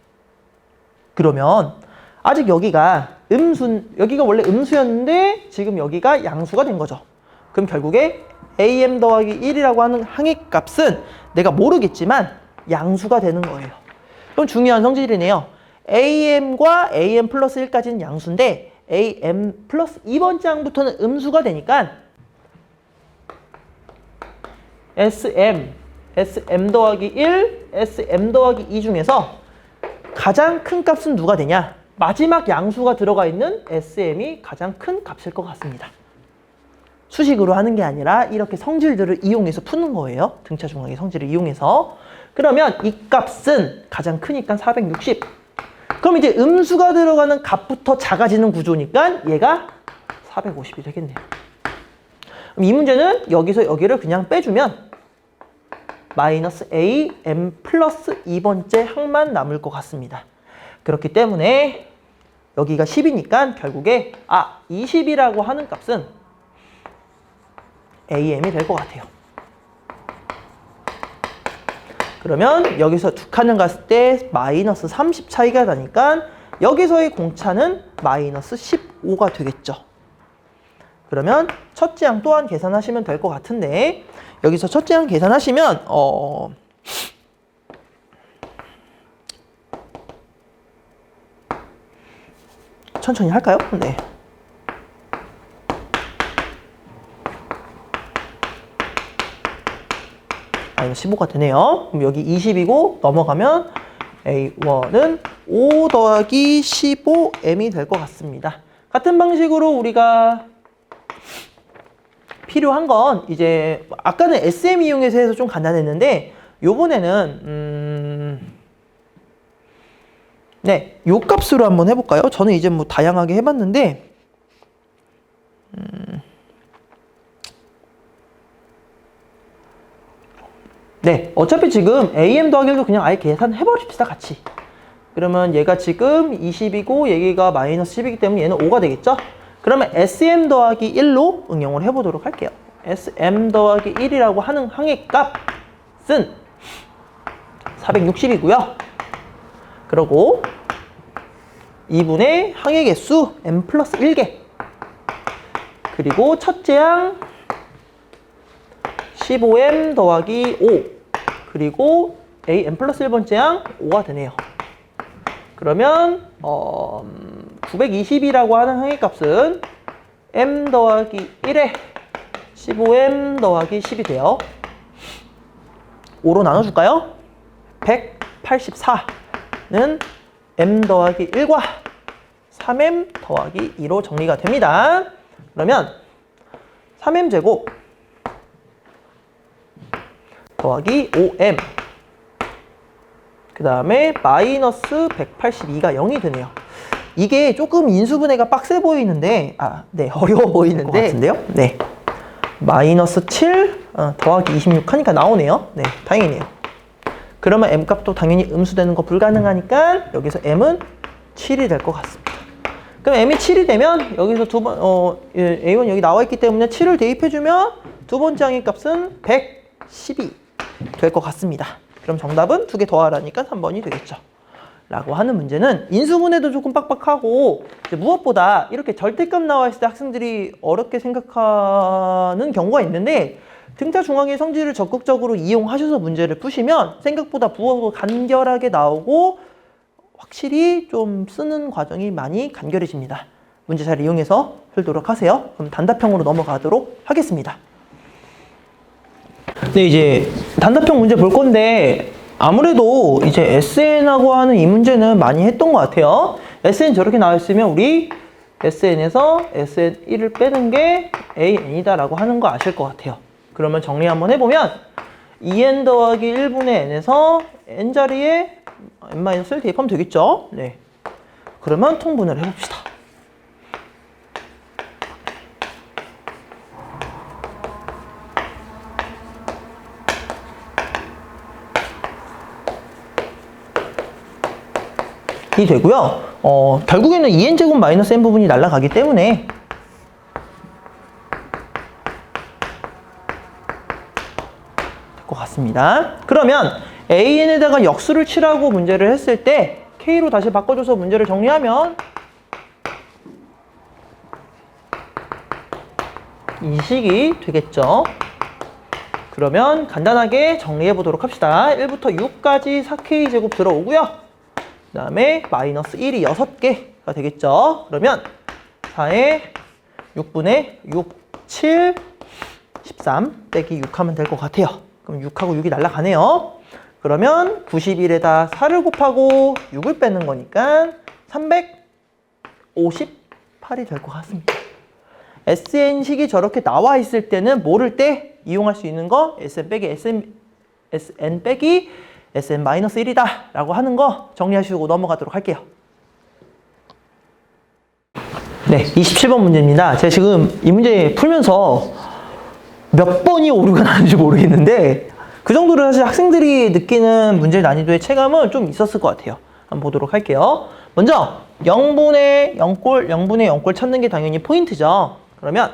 그러면 아직 여기가 여기가 원래 음수였는데 지금 여기가 양수가 된 거죠. 그럼 결국에 AM 더하기 1이라고 하는 항의값은 내가 모르겠지만 양수가 되는 거예요. 그럼 중요한 성질이네요. am과 am 플러스 1까지는 양수인데 am 플러스 2번째 항부터는 음수가 되니까 sm 더하기 1, sm 더하기 2 중에서 가장 큰 값은 누가 되냐? 마지막 양수가 들어가 있는 sm이 가장 큰 값일 것 같습니다. 수식으로 하는 게 아니라 이렇게 성질들을 이용해서 푸는 거예요. 등차중앙의 성질을 이용해서. 그러면 이 값은 가장 크니까 460. 그럼 이제 음수가 들어가는 값부터 작아지는 구조니까 얘가 450이 되겠네요. 그럼 이 문제는 여기서 여기를 그냥 빼주면 마이너스 a m 플러스 2번째 항만 남을 것 같습니다. 그렇기 때문에 여기가 10이니까 결국에 20이라고 하는 값은 am이 될 것 같아요. 그러면 여기서 두 칸을 갔을 때 마이너스 30 차이가 나니까 여기서의 공차는 마이너스 15가 되겠죠. 그러면 첫째 항 또한 계산하시면 될 것 같은데 여기서 첫째 항 계산하시면 천천히 할까요? 네. 마이너스 15가 되네요. 그럼 여기 20이고 넘어가면 A1은 5 더하기 15m이 될 것 같습니다. 같은 방식으로 우리가 필요한 건 이제 아까는 SM 이용해서 해서 좀 간단했는데 요번에는 네, 요 값으로 한번 해볼까요? 저는 이제 뭐 다양하게 해봤는데 네, 어차피 지금 AM 더하기 1도 그냥 아예 계산해버립시다, 같이. 그러면 얘가 지금 20이고 얘가 마이너스 10이기 때문에 얘는 5가 되겠죠? 그러면 SM 더하기 1로 응용을 해보도록 할게요. SM 더하기 1이라고 하는 항의 값은 460이고요. 그리고 2분의 항의 개수 m 플러스 1개. 그리고 첫째 항 15m 더하기 5. 그리고 am 플러스 1번째 항 5가 되네요. 그러면 920이라고 하는 항의 값은 m 더하기 1에 15m 더하기 10이 돼요. 5로 나눠줄까요? 184는 m 더하기 1과 3m 더하기 2로 정리가 됩니다. 그러면 3m 제곱 더하기 5m 그 다음에 마이너스 182가 0이 되네요. 이게 조금 인수분해가 빡세 보이는데 네, 어려워 보이는데 같은데요? 네, 마이너스 7 더하기 26 하니까 나오네요. 네, 다행이네요. 그러면 m 값도 당연히 음수되는 거 불가능하니까 여기서 m은 7이 될 것 같습니다. 그럼 m이 7이 되면 여기서 A1 여기 나와 있기 때문에 7을 대입해주면 두 번째 항의 값은 112 될 것 같습니다. 그럼 정답은 2개 더하라니까 3번이 되겠죠. 라고 하는 문제는 인수분해도 조금 빡빡하고 무엇보다 이렇게 절대값 나와 있을 때 학생들이 어렵게 생각하는 경우가 있는데 등차 중앙의 성질을 적극적으로 이용하셔서 문제를 푸시면 생각보다 부호가 간결하게 나오고 확실히 좀 쓰는 과정이 많이 간결해집니다. 문제 잘 이용해서 풀도록 하세요. 그럼 단답형으로 넘어가도록 하겠습니다. 네, 이제 단답형 문제 볼 건데 아무래도 이제 SN하고 하는 이 문제는 많이 했던 것 같아요. SN 저렇게 나와 있으면 우리 SN에서 SN1을 빼는 게 AN이다 라고 하는 거 아실 것 같아요. 그러면 정리 한번 해보면 2n 더하기 1분의 n에서 n 자리에 n-1을 대입하면 되겠죠? 네. 그러면 통분을 해봅시다. 이 되고요. 결국에는 2n제곱 마이너스 n 부분이 날아가기 때문에 될 것 같습니다. 그러면 an에다가 역수를 치라고 문제를 했을 때 k로 다시 바꿔줘서 문제를 정리하면 이 식이 되겠죠. 그러면 간단하게 정리해 보도록 합시다. 1부터 6까지 4k제곱 들어오고요. 그 다음에 마이너스 1이 6개가 되겠죠. 그러면 4에 6분의 6, 7, 13 빼기 6 하면 될 것 같아요. 그럼 6하고 6이 날아가네요. 그러면 91에다 4를 곱하고 6을 빼는 거니까 358이 될 것 같습니다. SN식이 저렇게 나와 있을 때는 모를 때 이용할 수 있는 거 SN 빼기 SN 마이너스 1이다 라고 하는 거 정리하시고 넘어가도록 할게요. 네, 27번 문제입니다. 제가 지금 이 문제 풀면서 몇 번이 오류가 나는지 모르겠는데 그 정도로 사실 학생들이 느끼는 문제 난이도의 체감은 좀 있었을 것 같아요. 한번 보도록 할게요. 먼저 0분의 0꼴 찾는 게 당연히 포인트죠. 그러면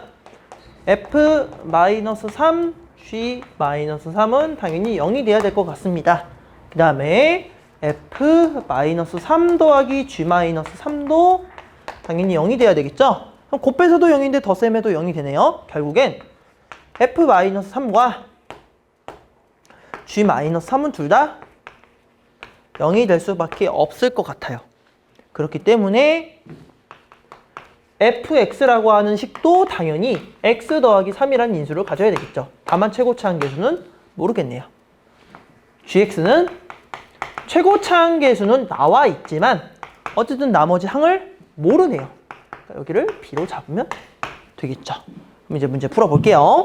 F-3, G-3은 당연히 0이 돼야 될 것 같습니다. 그 다음에 F-3 더하기 G-3도 당연히 0이 돼야 되겠죠? 그럼 곱해서도 0인데 덧셈해도 0이 되네요. 결국엔 F-3과 G-3은 둘 다 0이 될 수밖에 없을 것 같아요. 그렇기 때문에 fx라고 하는 식도 당연히 x 더하기 3이라는 인수를 가져야 되겠죠. 다만 최고차항계수는 모르겠네요. gx는 최고차항계수는 나와 있지만 어쨌든 나머지 항을 모르네요. 그러니까 여기를 b로 잡으면 되겠죠. 그럼 이제 문제 풀어볼게요.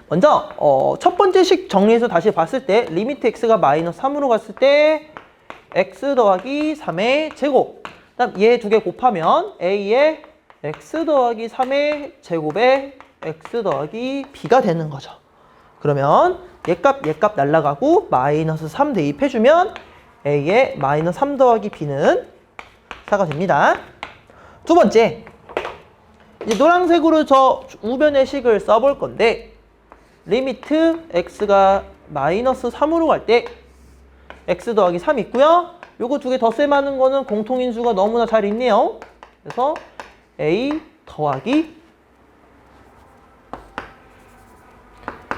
먼저 첫 번째 식 정리해서 다시 봤을 때 리미트 x가 마이너스 3으로 갔을 때 x 더하기 3의 제곱, 그다음 얘 두 개 곱하면 a의 x 더하기 3의 제곱에 x 더하기 b가 되는 거죠. 그러면 얘값 날라가고 마이너스 3 대입해주면 a의 마이너스 3 더하기 b는 4가 됩니다. 두 번째, 이제 노란색으로 저 우변의 식을 써볼 건데 리미트 x가 마이너스 3으로 갈 때 x 더하기 3 있고요. 요거 두 개 덧셈하는 거는 공통인수가 너무나 잘 있네요. 그래서 a 더하기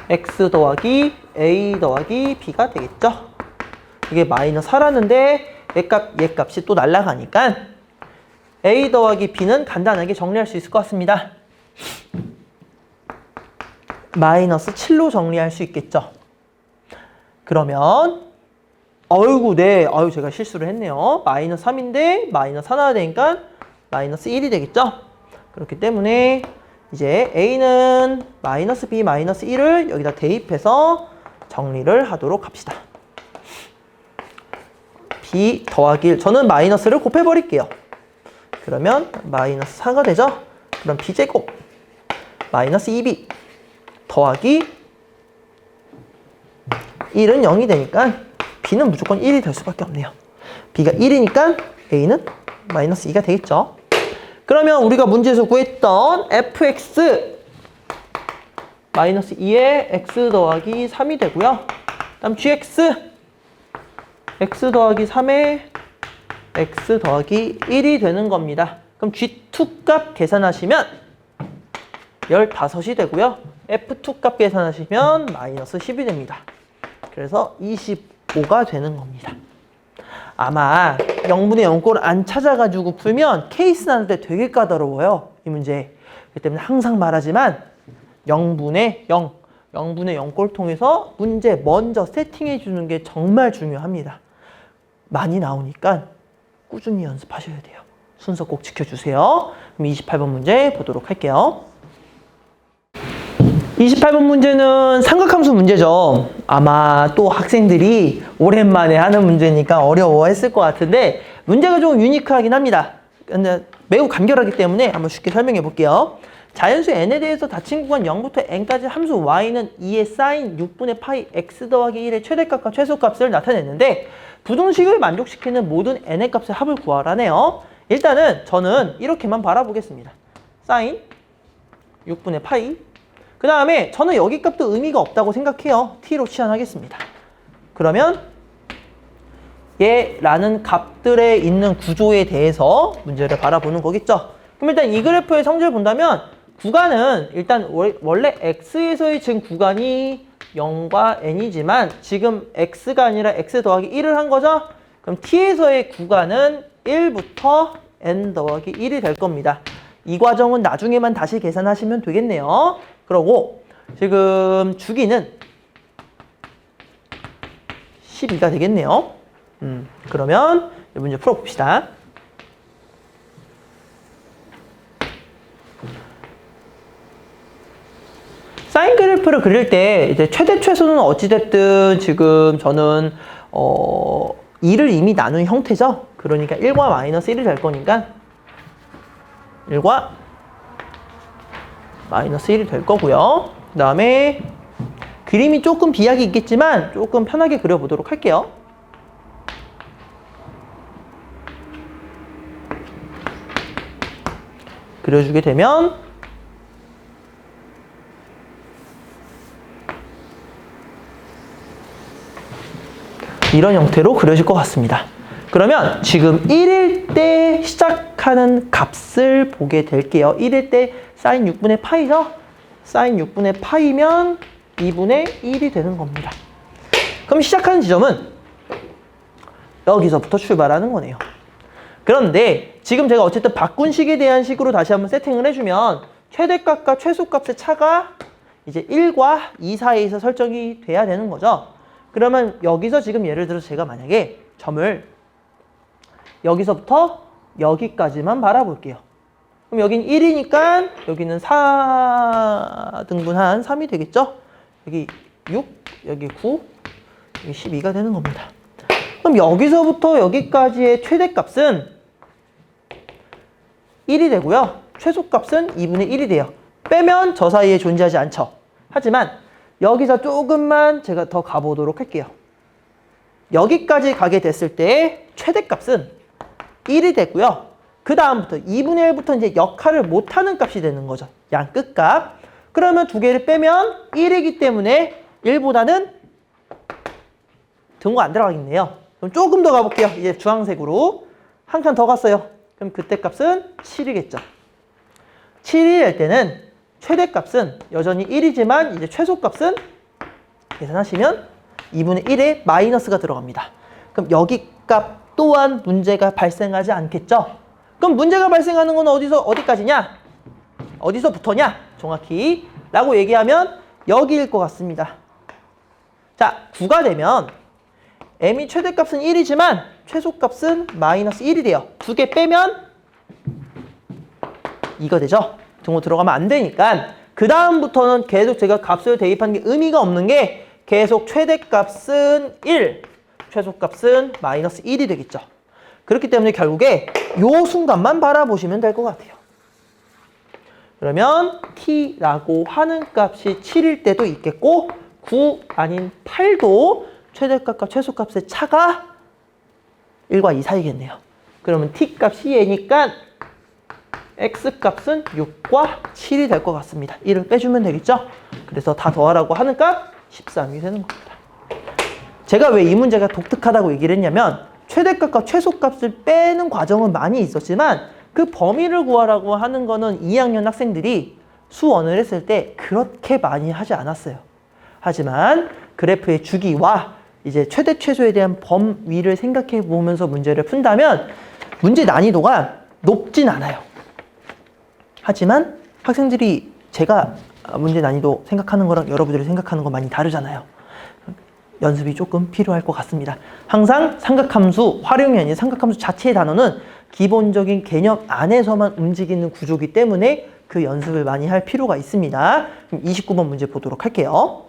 x 더하기 a 더하기 b가 되겠죠. 이게 마이너스 4라는데 얘값이 또 날아가니까 a 더하기 b는 간단하게 정리할 수 있을 것 같습니다. 마이너스 7로 정리할 수 있겠죠. 그러면 제가 실수를 했네요. 마이너스 3인데 마이너스 1 되니까 마이너스 1이 되겠죠. 그렇기 때문에 이제 a는 마이너스 b 마이너스 1을 여기다 대입해서 정리를 하도록 합시다. b 더하기 1, 저는 마이너스를 곱해버릴게요. 그러면 마이너스 4가 되죠. 그럼 b제곱 마이너스 2b 더하기 1은 0이 되니까 b는 무조건 1이 될 수밖에 없네요. b가 1이니까 a는 마이너스 2가 되겠죠. 그러면 우리가 문제에서 구했던 fx 마이너스 2의 x 더하기 3이 되고요. 다음 gx x 더하기 3의 x 더하기 1이 되는 겁니다. 그럼 g2 값 계산하시면 15이 되고요. f2 값 계산하시면 마이너스 10이 됩니다. 그래서 25가 되는 겁니다. 아마 0분의 0꼴 안 찾아가지고 풀면 케이스 나눌 때 되게 까다로워요. 이 문제. 그렇기 때문에 항상 말하지만 0분의 0꼴 통해서 문제 먼저 세팅해 주는 게 정말 중요합니다. 많이 나오니까 꾸준히 연습하셔야 돼요. 순서 꼭 지켜주세요. 그럼 28번 문제 보도록 할게요. 28번 문제는 삼각함수 문제죠. 아마 또 학생들이 오랜만에 하는 문제니까 어려워했을 것 같은데 문제가 좀 유니크하긴 합니다. 근데 매우 간결하기 때문에 한번 쉽게 설명해 볼게요. 자연수 n에 대해서 닫힌 구간 0부터 n까지 함수 y는 2의 사인 6분의 파이 x 더하기 1의 최대값과 최소값을 나타냈는데 부등식을 만족시키는 모든 n의 값의 합을 구하라네요. 일단은 저는 이렇게만 바라보겠습니다. 사인 6분의 파이, 그 다음에 저는 여기 값도 의미가 없다고 생각해요. t로 치환하겠습니다. 그러면 얘라는 값들에 있는 구조에 대해서 문제를 바라보는 거겠죠. 그럼 일단 이 그래프의 성질을 본다면 구간은 일단 원래 x에서의 지금 구간이 0과 n이지만 지금 x가 아니라 x 더하기 1을 한 거죠. 그럼 t에서의 구간은 1부터 n 더하기 1이 될 겁니다. 이 과정은 나중에만 다시 계산하시면 되겠네요. 그러고 지금 주기는 12가 되겠네요. 그러면 이 문제 풀어봅시다. 사인 그래프를 그릴 때 이제 최대 최소는 어찌됐든 지금 저는 2를 이미 나눈 형태죠. 그러니까 1과 마이너스 1이 될 거니까 1과 마이너스 1이 될 거고요. 그 다음에 그림이 조금 비약이 있겠지만 조금 편하게 그려보도록 할게요. 그려주게 되면 이런 형태로 그려질 것 같습니다. 그러면 지금 1일 때 시작하는 값을 보게 될게요. 1일 때 사인 6분의 파이죠? 사인 6분의 파이면 2분의 1이 되는 겁니다. 그럼 시작하는 지점은 여기서부터 출발하는 거네요. 그런데 지금 제가 어쨌든 바꾼 식에 대한 식으로 다시 한번 세팅을 해주면 최대값과 최소값의 차가 이제 1과 2 사이에서 설정이 돼야 되는 거죠. 그러면 여기서 지금 예를 들어서 제가 만약에 점을 여기서부터 여기까지만 바라볼게요. 그럼 여긴 1이니까 여기는 4등분한 3이 되겠죠? 여기 6, 여기 9, 여기 12가 되는 겁니다. 그럼 여기서부터 여기까지의 최대값은 1이 되고요. 최소값은 2분의 1이 돼요. 빼면 저 사이에 존재하지 않죠. 하지만 여기서 조금만 제가 더 가보도록 할게요. 여기까지 가게 됐을 때 최대값은 1이 되고요. 그 다음부터 2분의 1부터 이제 역할을 못하는 값이 되는 거죠. 양 끝값. 그러면 두 개를 빼면 1이기 때문에 1보다는 등호 안 들어가겠네요. 그럼 조금 더 가볼게요. 이제 주황색으로. 한 칸 더 갔어요. 그럼 그때 값은 7이겠죠. 7이 될 때는 최대값은 여전히 1이지만 이제 최소값은 계산하시면 2분의 1에 마이너스가 들어갑니다. 그럼 여기 값 또한 문제가 발생하지 않겠죠? 그럼 문제가 발생하는 건 어디까지냐? 어디서부터냐? 정확히 라고 얘기하면 여기일 것 같습니다. 자, 9가 되면 m이 최대값은 1이지만 최소값은 마이너스 1이 돼요. 두 개 빼면 2가 되죠? 등호 들어가면 안 되니까 그 다음부터는 계속 제가 값을 대입하는 게 의미가 없는 게 계속 최대값은 1, 최소값은 마이너스 1이 되겠죠. 그렇기 때문에 결국에 요 순간만 바라보시면 될 것 같아요. 그러면 t라고 하는 값이 7일 때도 있겠고 9 아닌 8도 최대값과 최소값의 차가 1과 2 사이겠네요. 그러면 t값이 얘니까 x값은 6과 7이 될 것 같습니다. 1을 빼주면 되겠죠? 그래서 다 더하라고 하는 값 13이 되는 겁니다. 제가 왜 이 문제가 독특하다고 얘기를 했냐면 최대값과 최소값을 빼는 과정은 많이 있었지만 그 범위를 구하라고 하는 거는 2학년 학생들이 수원을 했을 때 그렇게 많이 하지 않았어요. 하지만 그래프의 주기와 이제 최대 최소에 대한 범위를 생각해 보면서 문제를 푼다면 문제 난이도가 높진 않아요. 하지만 학생들이 제가 문제 난이도 생각하는 거랑 여러분들이 생각하는 거 많이 다르잖아요. 연습이 조금 필요할 것 같습니다. 항상 삼각함수 활용이 아닌 삼각함수 자체의 단어는 기본적인 개념 안에서만 움직이는 구조이기 때문에 그 연습을 많이 할 필요가 있습니다. 그럼 29번 문제 보도록 할게요.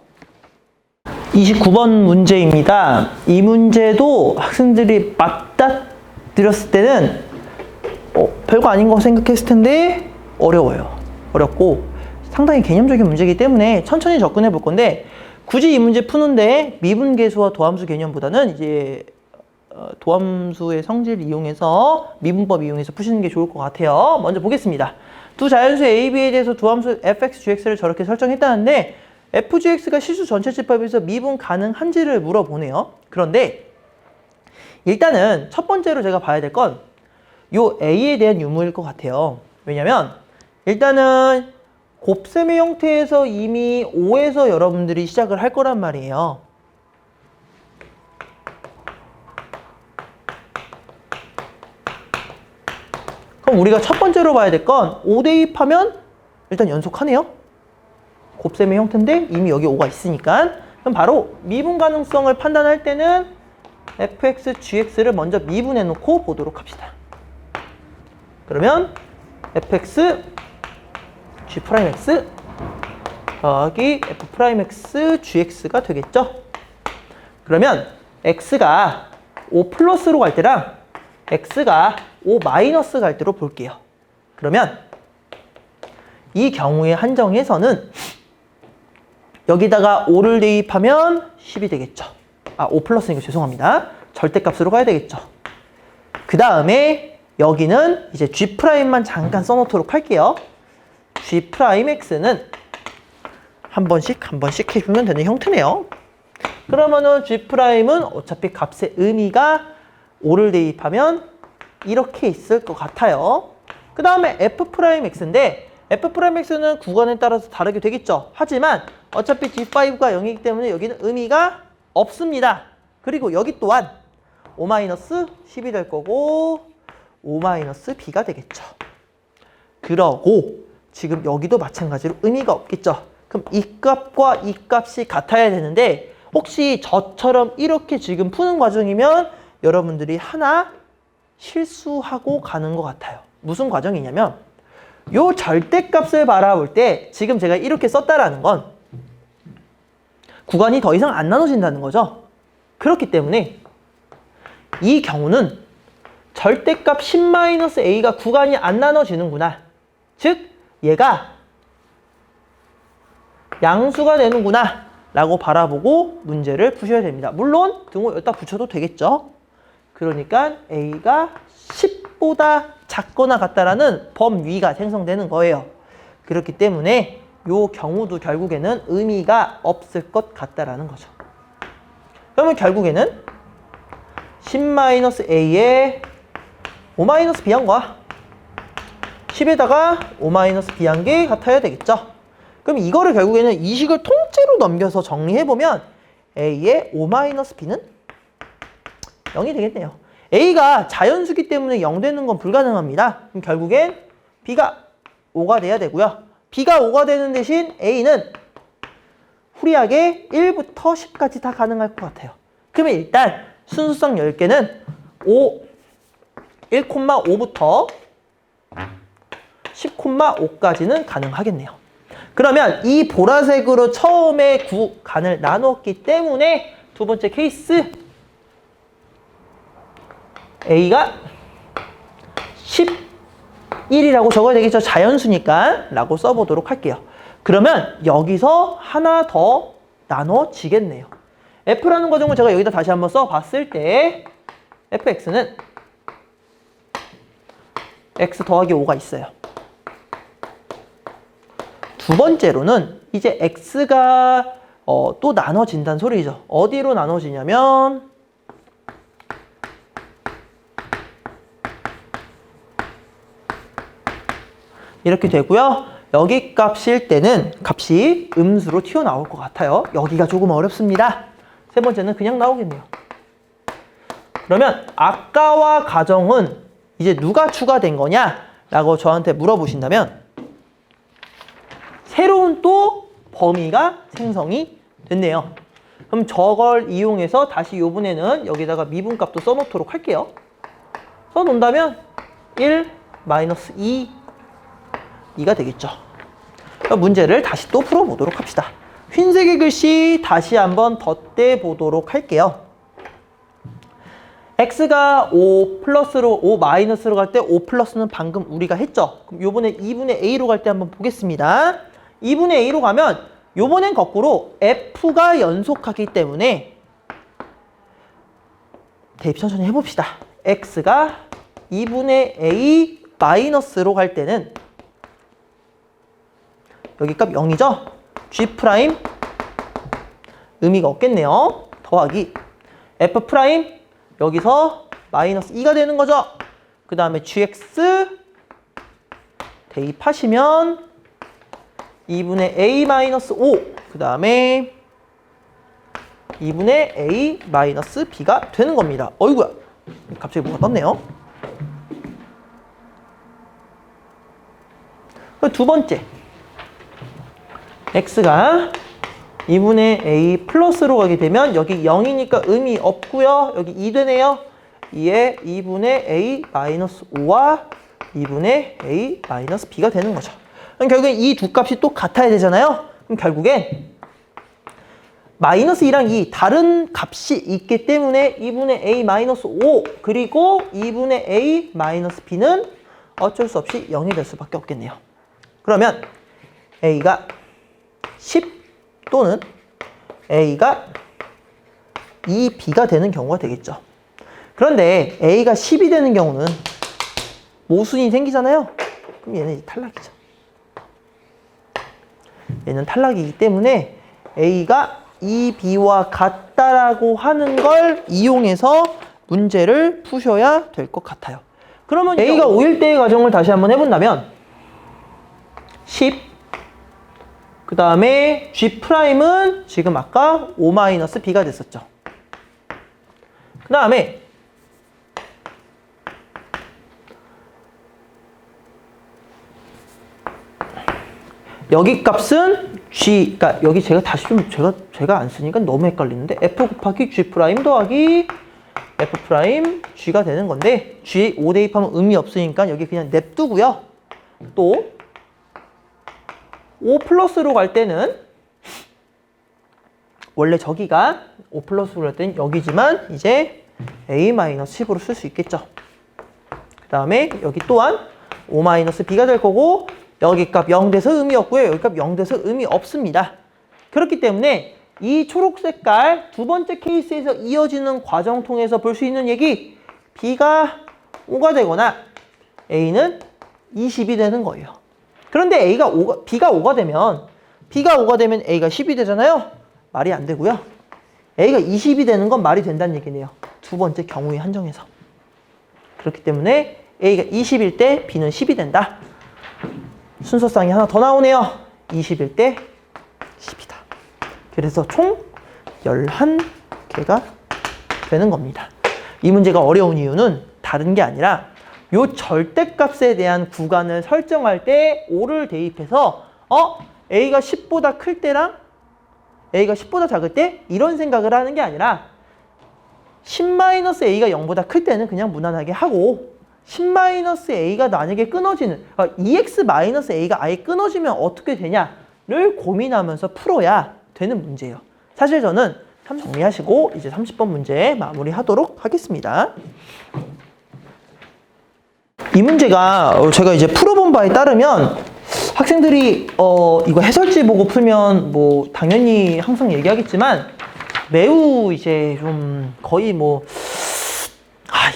29번 문제입니다. 이 문제도 학생들이 맞닥뜨렸을 때는 별거 아닌 거 생각했을 텐데 어려워요. 어렵고 상당히 개념적인 문제이기 때문에 천천히 접근해 볼 건데 굳이 이 문제 푸는데 미분계수와 도함수 개념보다는 이제 도함수의 성질을 이용해서 미분법 이용해서 푸시는 게 좋을 것 같아요. 먼저 보겠습니다. 두 자연수 A, B에 대해서 도함수 fx, gx를 저렇게 설정했다는데 fgx가 실수 전체집합에서 미분 가능한지를 물어보네요. 그런데 일단은 첫 번째로 제가 봐야 될 건 요 A에 대한 유무일 것 같아요. 왜냐면 일단은 곱셈의 형태에서 이미 5에서 여러분들이 시작을 할 거란 말이에요. 그럼 우리가 첫 번째로 봐야 될 건 5 대입하면 일단 연속하네요. 곱셈의 형태인데 이미 여기 5가 있으니까. 그럼 바로 미분 가능성을 판단할 때는 fx, gx를 먼저 미분해 놓고 보도록 합시다. 그러면 fx, g'x 더하기 f'x, gx가 되겠죠? 그러면 x가 5 플러스로 갈 때랑 x가 5 마이너스 갈 때로 볼게요. 그러면 이 경우의 한정에서는 여기다가 5를 대입하면 10이 되겠죠. 5 플러스니까 죄송합니다. 절대값으로 가야 되겠죠. 그 다음에 여기는 이제 G'만 잠깐 써놓도록 할게요. G'X는 한 번씩 해주면 되는 형태네요. 그러면은 G'은 어차피 값의 의미가 5를 대입하면 이렇게 있을 것 같아요. 그 다음에 F'X인데 F'X는 구간에 따라서 다르게 되겠죠. 하지만 어차피 G5가 0이기 때문에 여기는 의미가 없습니다. 그리고 여기 또한 5-10이 될 거고 5-b가 되겠죠. 그러고 지금 여기도 마찬가지로 의미가 없겠죠. 그럼 이 값과 이 값이 같아야 되는데 혹시 저처럼 이렇게 지금 푸는 과정이면 여러분들이 하나 실수하고 가는 것 같아요. 무슨 과정이냐면 요 절대값을 바라볼 때 지금 제가 이렇게 썼다라는 건 구간이 더 이상 안 나눠진다는 거죠. 그렇기 때문에 이 경우는 절대값 10-a가 구간이 안 나눠지는구나. 즉 얘가 양수가 되는구나 라고 바라보고 문제를 푸셔야 됩니다. 물론 등호 여기다 붙여도 되겠죠. 그러니까 a가 10보다 작거나 같다라는 범위가 생성되는 거예요. 그렇기 때문에 이 경우도 결국에는 의미가 없을 것 같다라는 거죠. 그러면 결국에는 10-a에 5-b 한 거야. 10에다가 5-b 한 게 같아야 되겠죠. 그럼 이거를 결국에는 이 식을 통째로 넘겨서 정리해보면 a의 5-b는 0이 되겠네요. a가 자연수기 때문에 0 되는 건 불가능합니다. 그럼 결국엔 b가 5가 돼야 되고요. b가 5가 되는 대신 a는 후리하게 1부터 10까지 다 가능할 것 같아요. 그러면 일단 순수성 10개는 1,5부터 10,5까지는 가능하겠네요. 그러면 이 보라색으로 처음에 구간을 나눴기 때문에 두 번째 케이스 a가 11이라고 적어야 되겠죠. 자연수니까 라고 써보도록 할게요. 그러면 여기서 하나 더 나눠지겠네요. f라는 과정을 제가 여기다 다시 한번 써봤을 때 fx는 x 더하기 5가 있어요. 두 번째로는 이제 x가 또 나눠진다는 소리죠. 어디로 나눠지냐면 이렇게 되고요. 여기 값일 때는 값이 음수로 튀어나올 것 같아요. 여기가 조금 어렵습니다. 세 번째는 그냥 나오겠네요. 그러면 아까와 가정은 이제 누가 추가된 거냐? 라고 저한테 물어보신다면 새로운 또 범위가 생성이 됐네요. 그럼 저걸 이용해서 다시 요번에는 여기다가 미분값도 써놓도록 할게요. 써놓는다면 1-2 2가 되겠죠. 문제를 다시 또 풀어보도록 합시다. 흰색의 글씨 다시 한번 덧대 보도록 할게요. x가 5 플러스로 5 마이너스로 갈 때 5 플러스는 방금 우리가 했죠. 그럼 요번에 2분의 a로 갈 때 한번 보겠습니다. 2분의 a로 가면 요번엔 거꾸로 f가 연속하기 때문에 대입 천천히 해봅시다. x가 2분의 a 마이너스로 갈 때는 여기 값 0이죠? G' 의미가 없겠네요. 더하기 F' 여기서 마이너스 2가 되는 거죠. 그 다음에 GX 대입하시면 2분의 A-5 그 다음에 2분의 A-B가 되는 겁니다. 어이구야 갑자기 뭐가 떴네요. 두 번째, x가 2분의 a 플러스로 가게 되면 여기 0이니까 의미 없고요. 여기 2 되네요. 2에 2분의 a 마이너스 5와 2분의 a 마이너스 b가 되는 거죠. 그럼 결국엔 이 두 값이 또 같아야 되잖아요. 그럼 결국엔 마이너스 2랑 2 다른 값이 있기 때문에 2분의 a 마이너스 5 그리고 2분의 a 마이너스 b는 어쩔 수 없이 0이 될 수밖에 없겠네요. 그러면 a가 10 또는 a가 2b가 되는 경우가 되겠죠. 그런데 a가 10이 되는 경우는 모순이 생기잖아요. 그럼 얘는 탈락이죠. 얘는 탈락이기 때문에 a가 2b와 같다라고 하는 걸 이용해서 문제를 푸셔야 될 것 같아요. 그러면 a가 5일 때의 가정을 다시 한번 해본다면 10, 그 다음에 G'은 지금 아까 5-B가 됐었죠. 그 다음에 여기 값은 G, 그러니까 여기 제가 다시 좀 제가 안 쓰니까 너무 헷갈리는데 F 곱하기 G' 더하기 F' G가 되는 건데 G 5 대입하면 의미 없으니까 여기 그냥 냅두고요. 또 5 플러스로 갈 때는 원래 저기가 5 플러스로 갈 때는 여기지만 이제 A-10으로 쓸 수 있겠죠. 그 다음에 여기 또한 5-B가 될 거고 여기 값 0 돼서 의미 없고요. 여기 값 0 돼서 의미 없습니다. 그렇기 때문에 이 초록 색깔 두 번째 케이스에서 이어지는 과정 통해서 볼 수 있는 얘기 B가 5가 되거나 A는 20이 되는 거예요. 그런데 B가 5가 되면 A가 10이 되잖아요. 말이 안 되고요. A가 20이 되는 건 말이 된다는 얘기네요. 두 번째 경우에 한정해서. 그렇기 때문에 A가 20일 때 B는 10이 된다. 순서상이 하나 더 나오네요. 20일 때 10이다. 그래서 총 11개가 되는 겁니다. 이 문제가 어려운 이유는 다른 게 아니라 요 절대값에 대한 구간을 설정할 때 5를 대입해서 A가 10보다 클 때랑 A가 10보다 작을 때 이런 생각을 하는 게 아니라 10-A가 0보다 클 때는 그냥 무난하게 하고 10-A가 만약에 끊어지는 EX-A가 아예 끊어지면 어떻게 되냐를 고민하면서 풀어야 되는 문제예요. 사실 저는 정리하시고 이제 30번 문제 마무리하도록 하겠습니다. 이 문제가 제가 이제 풀어본 바에 따르면 학생들이 이거 해설지 보고 풀면 뭐 당연히 항상 얘기하겠지만 매우 이제 좀 거의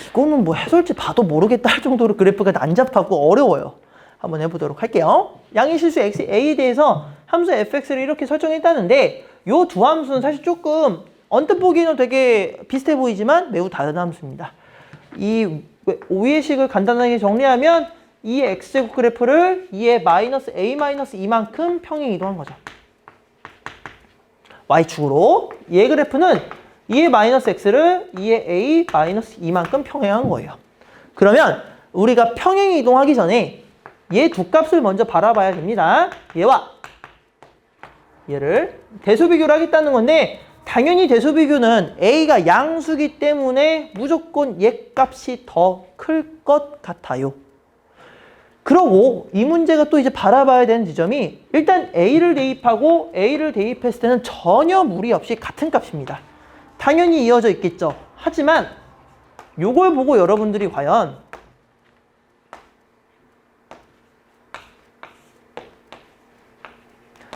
이거는 뭐 해설지 봐도 모르겠다 할 정도로 그래프가 난잡하고 어려워요. 한번 해보도록 할게요. 양의실수 A에 대해서 함수 fx를 이렇게 설정했다는데 요 두 함수는 사실 조금 언뜻 보기에는 되게 비슷해 보이지만 매우 다른 함수입니다. 이 5의 식을 간단하게 정리하면 2의 x제곱 그래프를 2의 마이너스 a-2만큼 평행 이동한 거죠. y축으로 얘 그래프는 2의 마이너스 x를 2의 a-2만큼 평행한 거예요. 그러면 우리가 평행 이동하기 전에 얘 두 값을 먼저 바라봐야 됩니다. 얘와 얘를 대소비교를 하겠다는 건데 당연히 대소비교는 a가 양수기 때문에 무조건 얘 값이 더 클 것 같아요. 그러고 이 문제가 또 이제 바라봐야 되는 지점이 일단 a를 대입하고 a를 대입했을 때는 전혀 무리 없이 같은 값입니다. 당연히 이어져 있겠죠. 하지만 요걸 보고 여러분들이 과연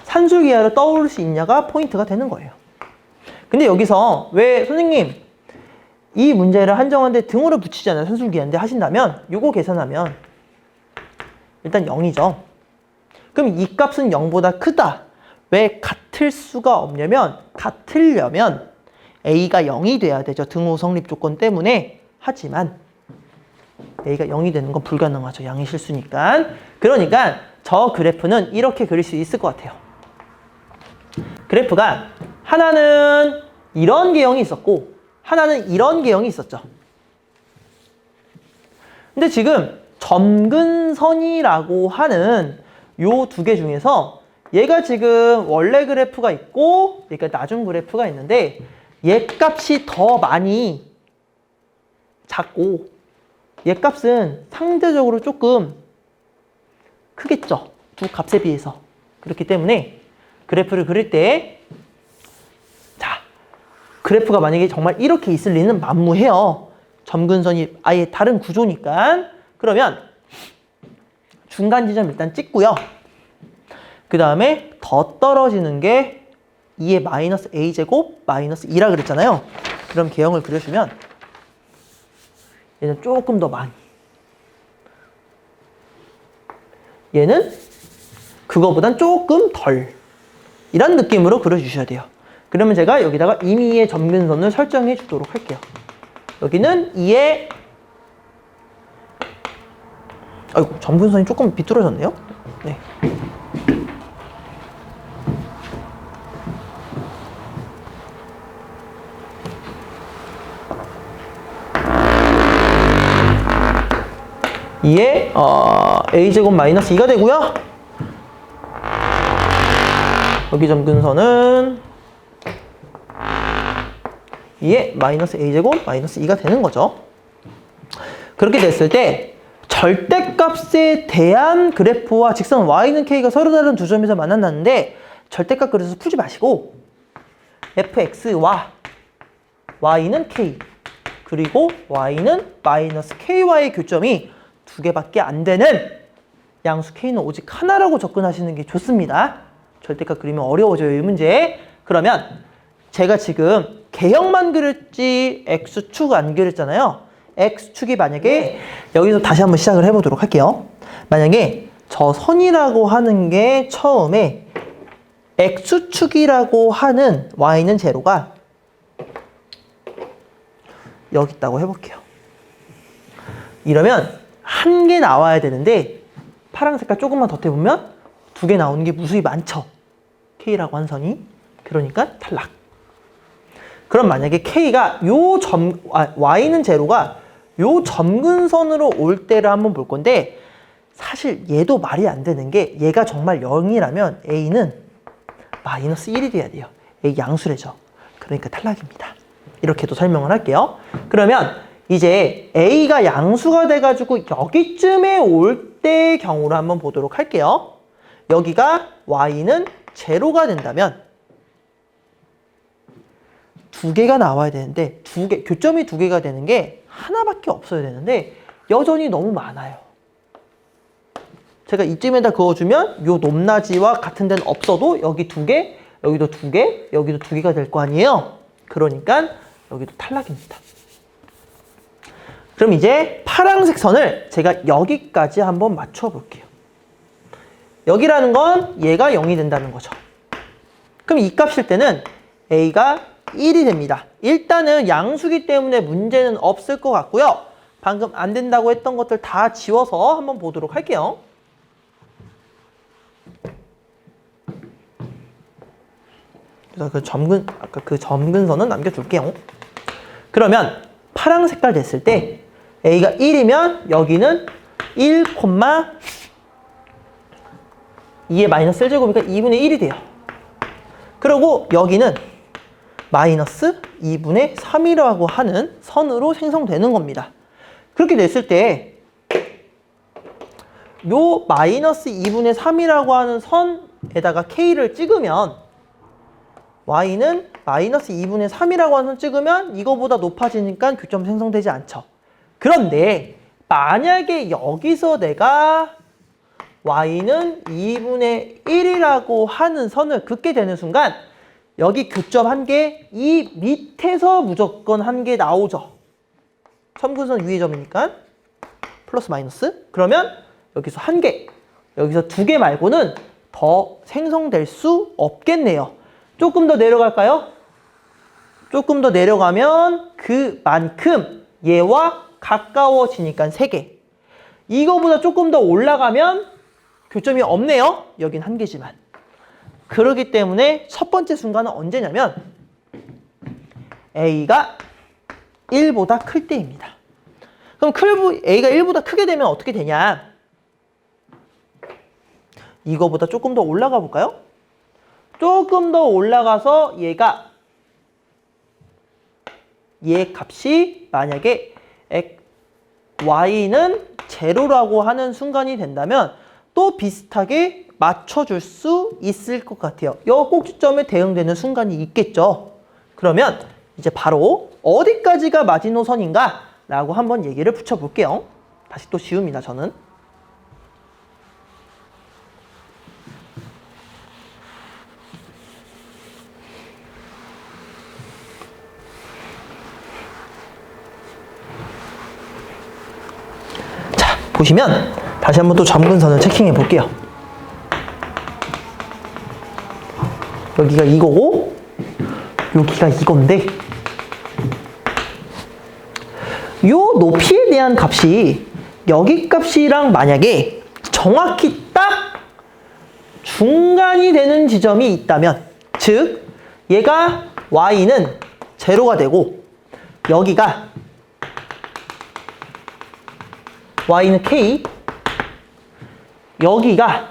산술기하를 떠올릴 수 있냐가 포인트가 되는 거예요. 근데 여기서 왜 선생님 이 문제를 한정한데 등호를 붙이잖아요. 산술기하인데 하신다면 요거 계산하면 일단 0이죠. 그럼 이 값은 0보다 크다. 왜 같을 수가 없냐면 같으려면 A가 0이 돼야 되죠. 등호 성립 조건 때문에. 하지만 A가 0이 되는 건 불가능하죠. 양의 실수니까. 그러니까 저 그래프는 이렇게 그릴 수 있을 것 같아요. 그래프가 하나는 이런 개형이 있었고 하나는 이런 개형이 있었죠. 근데 지금 점근선이라고 하는 요 두 개 중에서 얘가 지금 원래 그래프가 있고 얘가 나중 그래프가 있는데 얘 값이 더 많이 작고 얘 값은 상대적으로 조금 크겠죠. 두 값에 비해서. 그렇기 때문에 그래프를 그릴 때 자, 그래프가 만약에 정말 이렇게 있을 리는 만무해요. 점근선이 아예 다른 구조니까. 그러면 중간 지점 일단 찍고요. 그 다음에 더 떨어지는 게 2의 마이너스 a제곱 마이너스 2라 그랬잖아요. 그럼 개형을 그려주면 얘는 조금 더 많이, 얘는 그거보단 조금 덜, 이런 느낌으로 그려주셔야 돼요. 그러면 제가 여기다가 임의의 점근선을 설정해 주도록 할게요. 여기는 2의 아이고, 점근선이 조금 비뚤어졌네요. 네. 이에 a제곱 마이너스 2가 되고요. 여기 점근선은 2에 마이너스 a제곱 마이너스 2가 되는 거죠. 그렇게 됐을 때 절대값에 대한 그래프와 직선 y는 k가 서로 다른 두 점에서 만났는데 절대값 그래서 풀지 마시고 fx와 y는 k 그리고 y는 마이너스 ky와의 교점이 두 개밖에 안 되는 양수 k는 오직 하나라고 접근하시는 게 좋습니다. 절대값 그리면 어려워져요, 이 문제. 그러면 제가 지금 개형만 그렸지 x축 안 그렸잖아요. x축이 만약에 여기서 다시 한번 시작을 해보도록 할게요. 만약에 저 선이라고 하는 게 처음에 x축이라고 하는 y는 제로가 여기 있다고 해볼게요. 이러면 한 개 나와야 되는데 파란 색깔 조금만 덧대보면 두 개 나오는 게 무수히 많죠. K라고 한 선이. 그러니까 탈락. 그럼 만약에 K가 Y는 제로가 요 점근선으로 올 때를 한번 볼 건데 사실 얘도 말이 안 되는 게 얘가 정말 0이라면 A는 마이너스 1이 돼야 돼요. A 양수래죠. 그러니까 탈락입니다. 이렇게도 설명을 할게요. 그러면 이제 A가 양수가 돼가지고 여기쯤에 올 때 경우로 한번 보도록 할게요. 여기가 Y는 제로가 된다면 두 개가 나와야 되는데 교점이 두 개가 되는 게 하나밖에 없어야 되는데 여전히 너무 많아요. 제가 이쯤에다 그어주면 요 높낮이와 같은 데는 없어도 여기 두 개, 여기도 두 개, 여기도 두 개가 될 거 아니에요. 그러니까 여기도 탈락입니다. 그럼 이제 파란색 선을 제가 여기까지 한번 맞춰 볼게요. 여기라는 건 얘가 0이 된다는 거죠. 그럼 이 값일 때는 A가 1이 됩니다. 일단은 양수기 때문에 문제는 없을 것 같고요. 방금 안 된다고 했던 것들 다 지워서 한번 보도록 할게요. 그래서 아까 그 점근선은 남겨둘게요. 그러면 파란 색깔 됐을 때 A가 1이면 여기는 1, 2의 마이너스 1제곱이니까 2분의 1이 돼요. 그리고 여기는 마이너스 2분의 3이라고 하는 선으로 생성되는 겁니다. 그렇게 됐을 때 요 마이너스 2분의 3이라고 하는 선에다가 K를 찍으면 Y는 마이너스 2분의 3이라고 하는 선 찍으면 이거보다 높아지니까 교점 생성되지 않죠. 그런데 만약에 여기서 내가 Y는 2분의 1이라고 하는 선을 긋게 되는 순간 여기 교점 한 개, 이 밑에서 무조건 한 개 나오죠. 점근선 위의 점이니까 플러스 마이너스. 그러면 여기서 한 개, 여기서 두 개 말고는 더 생성될 수 없겠네요. 조금 더 내려갈까요? 조금 더 내려가면 그만큼 얘와 가까워지니까 3개. 이거보다 조금 더 올라가면 교점이 없네요. 여긴 한 개지만. 그렇기 때문에 첫 번째 순간은 언제냐면 A가 1보다 클 때입니다. 그럼 A가 1보다 크게 되면 어떻게 되냐? 이거보다 조금 더 올라가 볼까요? 조금 더 올라가서 얘 값이 만약에 y는 제로라고 하는 순간이 된다면 또 비슷하게 맞춰줄 수 있을 것 같아요. 이 꼭지점에 대응되는 순간이 있겠죠. 그러면 이제 바로 어디까지가 마지노선인가 라고 한번 얘기를 붙여볼게요. 다시 또 지웁니다, 저는. 자, 보시면 다시 한번 또 점근선을 체킹해 볼게요. 여기가 이거고 여기가 이건데 요 높이에 대한 값이 여기 값이랑 만약에 정확히 딱 중간이 되는 지점이 있다면, 즉 얘가 y는 제로가 되고 여기가 y는 k, 여기가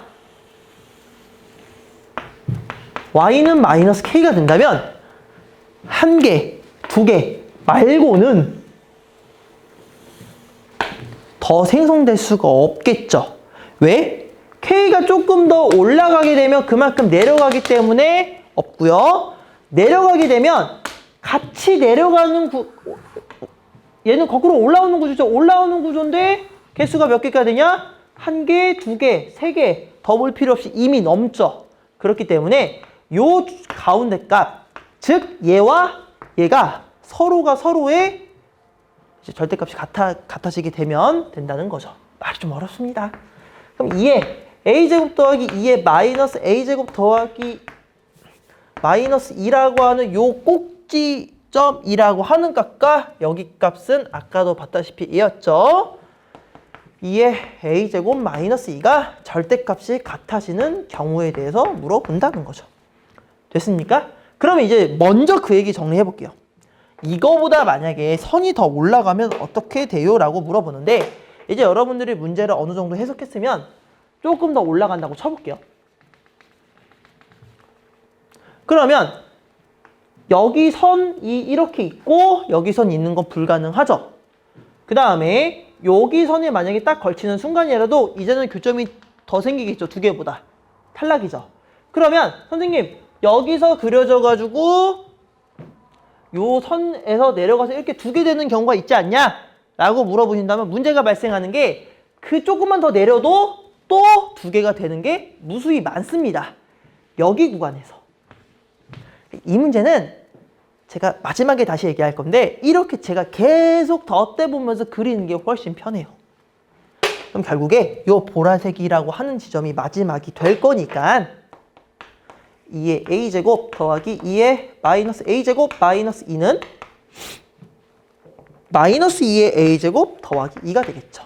y는 마이너스 k가 된다면 한 개, 두 개 말고는 더 생성될 수가 없겠죠. 왜? k가 조금 더 올라가게 되면 그만큼 내려가기 때문에 없고요. 내려가게 되면 같이 내려가는 얘는 거꾸로 올라오는 구조죠. 올라오는 구조인데 개수가 몇 개가 되냐? 한 개, 두 개, 세 개 더 볼 필요 없이 이미 넘죠. 그렇기 때문에 요 가운데 값, 즉 얘와 얘가 서로가 서로의 이제 절대값이 같아지게 되면 된다는 거죠. 말이 좀 어렵습니다. 그럼 2의 a제곱 더하기 2의 마이너스 a제곱 더하기 마이너스 2라고 하는 요 꼭지점이라고 하는 값과 여기 값은 아까도 봤다시피 이었죠. 2의 a제곱 마이너스 2가 절대값이 같아지는 경우에 대해서 물어본다는 거죠. 됐습니까? 그러면 이제 먼저 그 얘기 정리해 볼게요. 이거보다 만약에 선이 더 올라가면 어떻게 돼요? 라고 물어보는데, 이제 여러분들이 문제를 어느 정도 해석했으면 조금 더 올라간다고 쳐볼게요. 그러면 여기 선이 이렇게 있고 여기 선 있는 건 불가능하죠. 그 다음에 여기 선에 만약에 딱 걸치는 순간이라도 이제는 교점이 더 생기겠죠. 두 개보다. 탈락이죠. 그러면 선생님 여기서 그려져 가지고 요 선에서 내려가서 이렇게 두 개 되는 경우가 있지 않냐? 라고 물어보신다면 문제가 발생하는 게 그 조금만 더 내려도 또 두 개가 되는 게 무수히 많습니다. 여기 구간에서. 이 문제는 제가 마지막에 다시 얘기할 건데 이렇게 제가 계속 덧대보면서 그리는 게 훨씬 편해요. 그럼 결국에 요 보라색이라고 하는 지점이 마지막이 될 거니까 2의 a제곱 더하기 2의 마이너스 a제곱 마이너스 2는 마이너스 2의 a제곱 더하기 2가 되겠죠.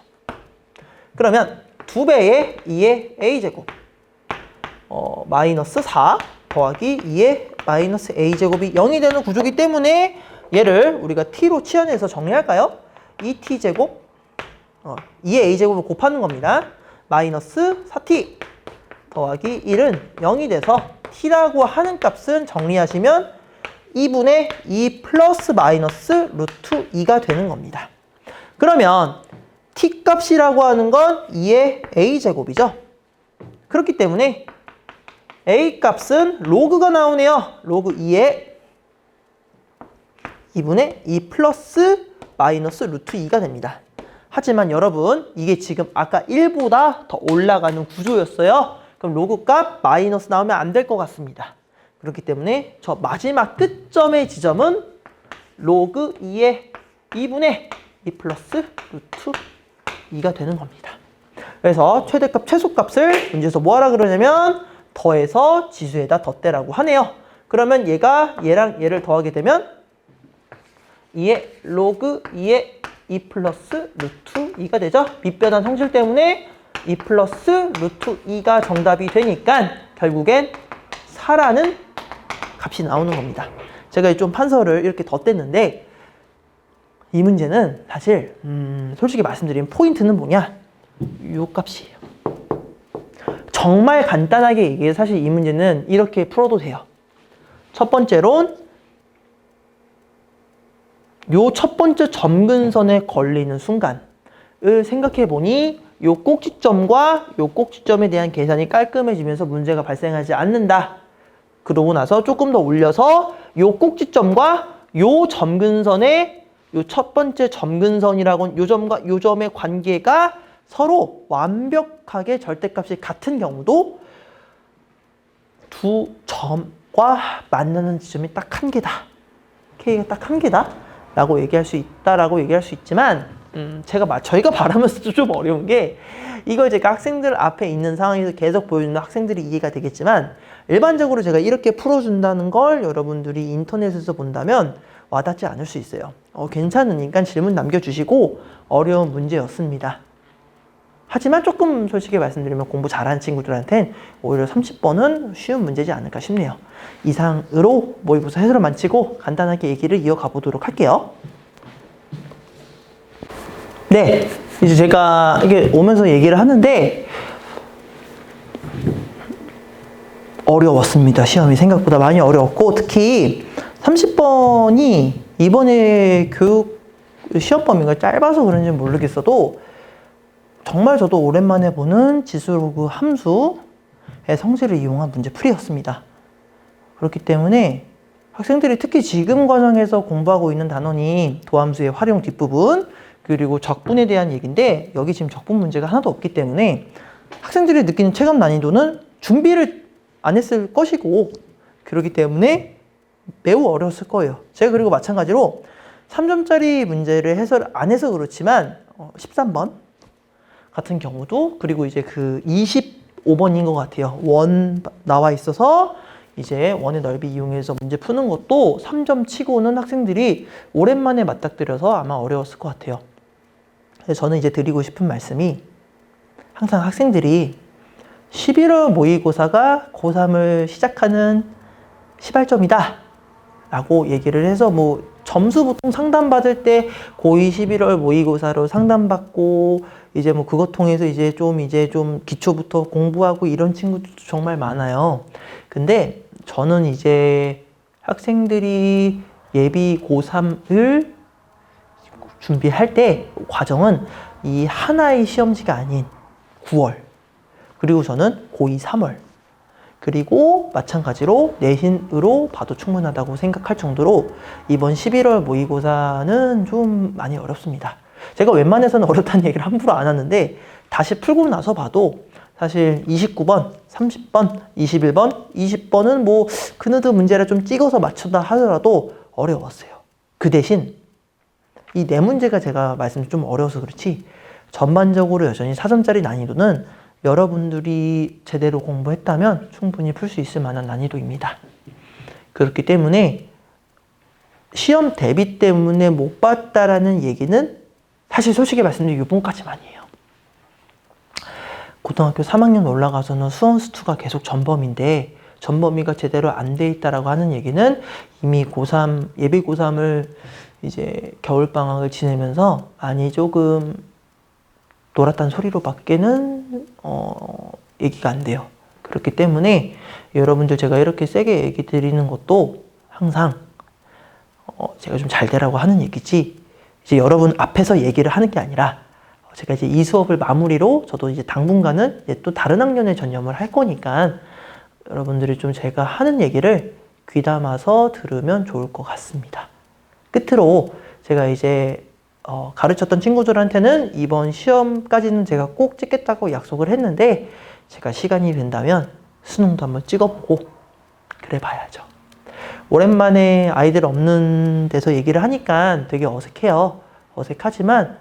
그러면 2배의 2의 a제곱 마이너스 4 더하기 2의 마이너스 a제곱이 0이 되는 구조이기 때문에 얘를 우리가 t로 치환해서 정리할까요? 2t제곱 2의 a제곱을 곱하는 겁니다. 마이너스 4t 더하기 1은 0이 돼서 t라고 하는 값은 정리하시면 2분의 2 플러스 마이너스 루트 2가 되는 겁니다. 그러면 t 값이라고 하는 건 2의 a제곱이죠. 그렇기 때문에 a 값은 로그가 나오네요. 로그 2의 2분의 2 플러스 마이너스 루트 2가 됩니다. 하지만 여러분 이게 지금 아까 1보다 더 올라가는 구조였어요. 그럼 로그 값 마이너스 나오면 안 될 것 같습니다. 그렇기 때문에 저 마지막 끝점의 지점은 로그 2의 2분의 2 플러스 루트 2가 되는 겁니다. 그래서 최대값, 최소값을 문제에서 뭐 하라 그러냐면 더해서 지수에다 덧대라고 하네요. 그러면 얘가 얘랑 얘를 더하게 되면 2의 로그 2의 2 플러스 루트 2가 되죠. 밑변환 성질 때문에 2 플러스 루트 2가 정답이 되니까 결국엔 4라는 값이 나오는 겁니다. 제가 좀 판서를 이렇게 덧댔는데 이 문제는 사실 솔직히 말씀드리면 포인트는 뭐냐? 요 값이에요. 정말 간단하게 얘기해서 사실 이 문제는 이렇게 풀어도 돼요. 첫 번째론 요 첫 번째 점근선에 걸리는 순간을 생각해 보니 요 꼭지점과 요 꼭지점에 대한 계산이 깔끔해지면서 문제가 발생하지 않는다. 그러고 나서 조금 더 올려서 요 꼭지점과 요 점근선의 요 첫 번째 점근선이라고는 요 점과 요 점의 관계가 서로 완벽하게 절대값이 같은 경우도 두 점과 만나는 지점이 딱 한 개다. K가 딱 한 개다. 라고 얘기할 수 있다라고 얘기할 수 있지만, 저희가 말하면서도 좀 어려운 게, 이걸 제가 학생들 앞에 있는 상황에서 계속 보여주는 학생들이 이해가 되겠지만, 일반적으로 제가 이렇게 풀어준다는 걸 여러분들이 인터넷에서 본다면 와닿지 않을 수 있어요. 괜찮으니까 질문 남겨주시고 어려운 문제였습니다. 하지만 조금 솔직히 말씀드리면 공부 잘하는 친구들한텐 오히려 30번은 쉬운 문제지 않을까 싶네요. 이상으로 모의고사 해설을 마치고 간단하게 얘기를 이어가 보도록 할게요. 네, 이제 제가 이게 오면서 얘기를 하는데 어려웠습니다. 시험이 생각보다 많이 어려웠고, 특히 30번이 이번에 교육 시험 범위가 짧아서 그런지 모르겠어도 정말 저도 오랜만에 보는 지수로그 함수의 성질을 이용한 문제풀이였습니다. 그렇기 때문에 학생들이 특히 지금 과정에서 공부하고 있는 단원이 도함수의 활용 뒷부분, 그리고 적분에 대한 얘기인데, 여기 지금 적분 문제가 하나도 없기 때문에 학생들이 느끼는 체감 난이도는 준비를 안 했을 것이고, 그렇기 때문에 매우 어려웠을 거예요. 제가 그리고 마찬가지로 3점짜리 문제를 해설 안 해서 그렇지만 13번 같은 경우도, 그리고 이제 그 25번인 것 같아요. 원 나와 있어서 이제 원의 넓이 이용해서 문제 푸는 것도 3점 치고는 학생들이 오랜만에 맞닥뜨려서 아마 어려웠을 것 같아요. 그래서 저는 이제 드리고 싶은 말씀이, 항상 학생들이 11월 모의고사가 고3을 시작하는 시발점이다 라고 얘기를 해서, 뭐 점수 보통 상담받을 때 고2 11월 모의고사로 상담받고 이제 뭐 그것 통해서 이제 좀 기초부터 공부하고 이런 친구들도 정말 많아요. 근데 저는 이제 학생들이 예비 고3을 준비할 때 과정은 이 하나의 시험지가 아닌 9월, 그리고 저는 고2 3월, 그리고 마찬가지로 내신으로 봐도 충분하다고 생각할 정도로 이번 11월 모의고사는 좀 많이 어렵습니다. 제가 웬만해서는 어렵다는 얘기를 함부로 안 하는데, 다시 풀고 나서 봐도 사실 29번, 30번, 21번, 20번은 뭐 그느드 문제를 좀 찍어서 맞춘다 하더라도 어려웠어요. 그 대신 이 네 문제가 제가 말씀 좀 어려워서 그렇지, 전반적으로 여전히 4점짜리 난이도는 여러분들이 제대로 공부했다면 충분히 풀 수 있을 만한 난이도입니다. 그렇기 때문에 시험 대비 때문에 못 봤다라는 얘기는 사실 솔직히 말씀드리면 이번까지만이에요. 고등학교 3학년 올라가서는 수원수투가 계속 전범인데, 전범위가 제대로 안 돼 있다라고 하는 얘기는 이미 고3, 예비 고3을 이제 겨울방학을 지내면서 많이 조금 놀았다는 소리로밖에는 얘기가 안 돼요. 그렇기 때문에 여러분들 제가 이렇게 세게 얘기 드리는 것도 항상 제가 좀 잘 되라고 하는 얘기지, 이제 여러분 앞에서 얘기를 하는 게 아니라, 제가 이제 이 수업을 마무리로 저도 이제 당분간은 이제 또 다른 학년에 전념을 할 거니까 여러분들이 좀 제가 하는 얘기를 귀담아서 들으면 좋을 것 같습니다. 끝으로 제가 이제 가르쳤던 친구들한테는 이번 시험까지는 제가 꼭 찍겠다고 약속을 했는데, 제가 시간이 된다면 수능도 한번 찍어보고 그래 봐야죠. 오랜만에 아이들 없는 데서 얘기를 하니까 되게 어색해요. 어색하지만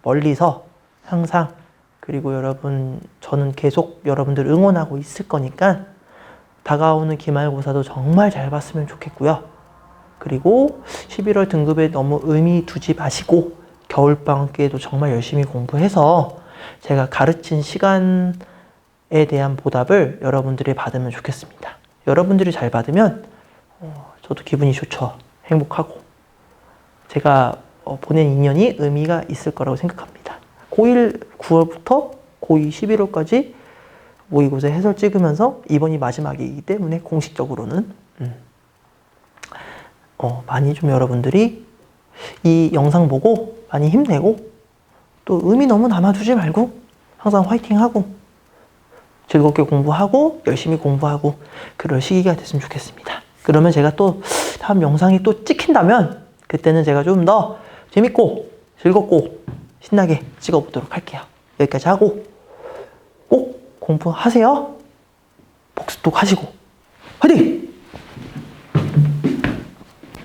멀리서 항상, 그리고 여러분, 저는 계속 여러분들 응원하고 있을 거니까 다가오는 기말고사도 정말 잘 봤으면 좋겠고요. 그리고 11월 등급에 너무 의미 두지 마시고 겨울방학기에도 정말 열심히 공부해서 제가 가르친 시간에 대한 보답을 여러분들이 받으면 좋겠습니다. 여러분들이 잘 받으면 저도 기분이 좋죠. 행복하고. 제가 보낸 인연이 의미가 있을 거라고 생각합니다. 고1 9월부터 고2 11월까지 모의고사 해설 찍으면서 이번이 마지막이기 때문에 공식적으로는 많이 좀 여러분들이 이 영상 보고 많이 힘내고 또 의미 너무 남아두지 말고 항상 화이팅하고 즐겁게 공부하고 열심히 공부하고 그럴 시기가 됐으면 좋겠습니다. 그러면 제가 또 다음 영상이 또 찍힌다면 그때는 제가 좀 더 재밌고 즐겁고 신나게 찍어보도록 할게요. 여기까지 하고 꼭 공부하세요. 복습도 하시고 화이팅!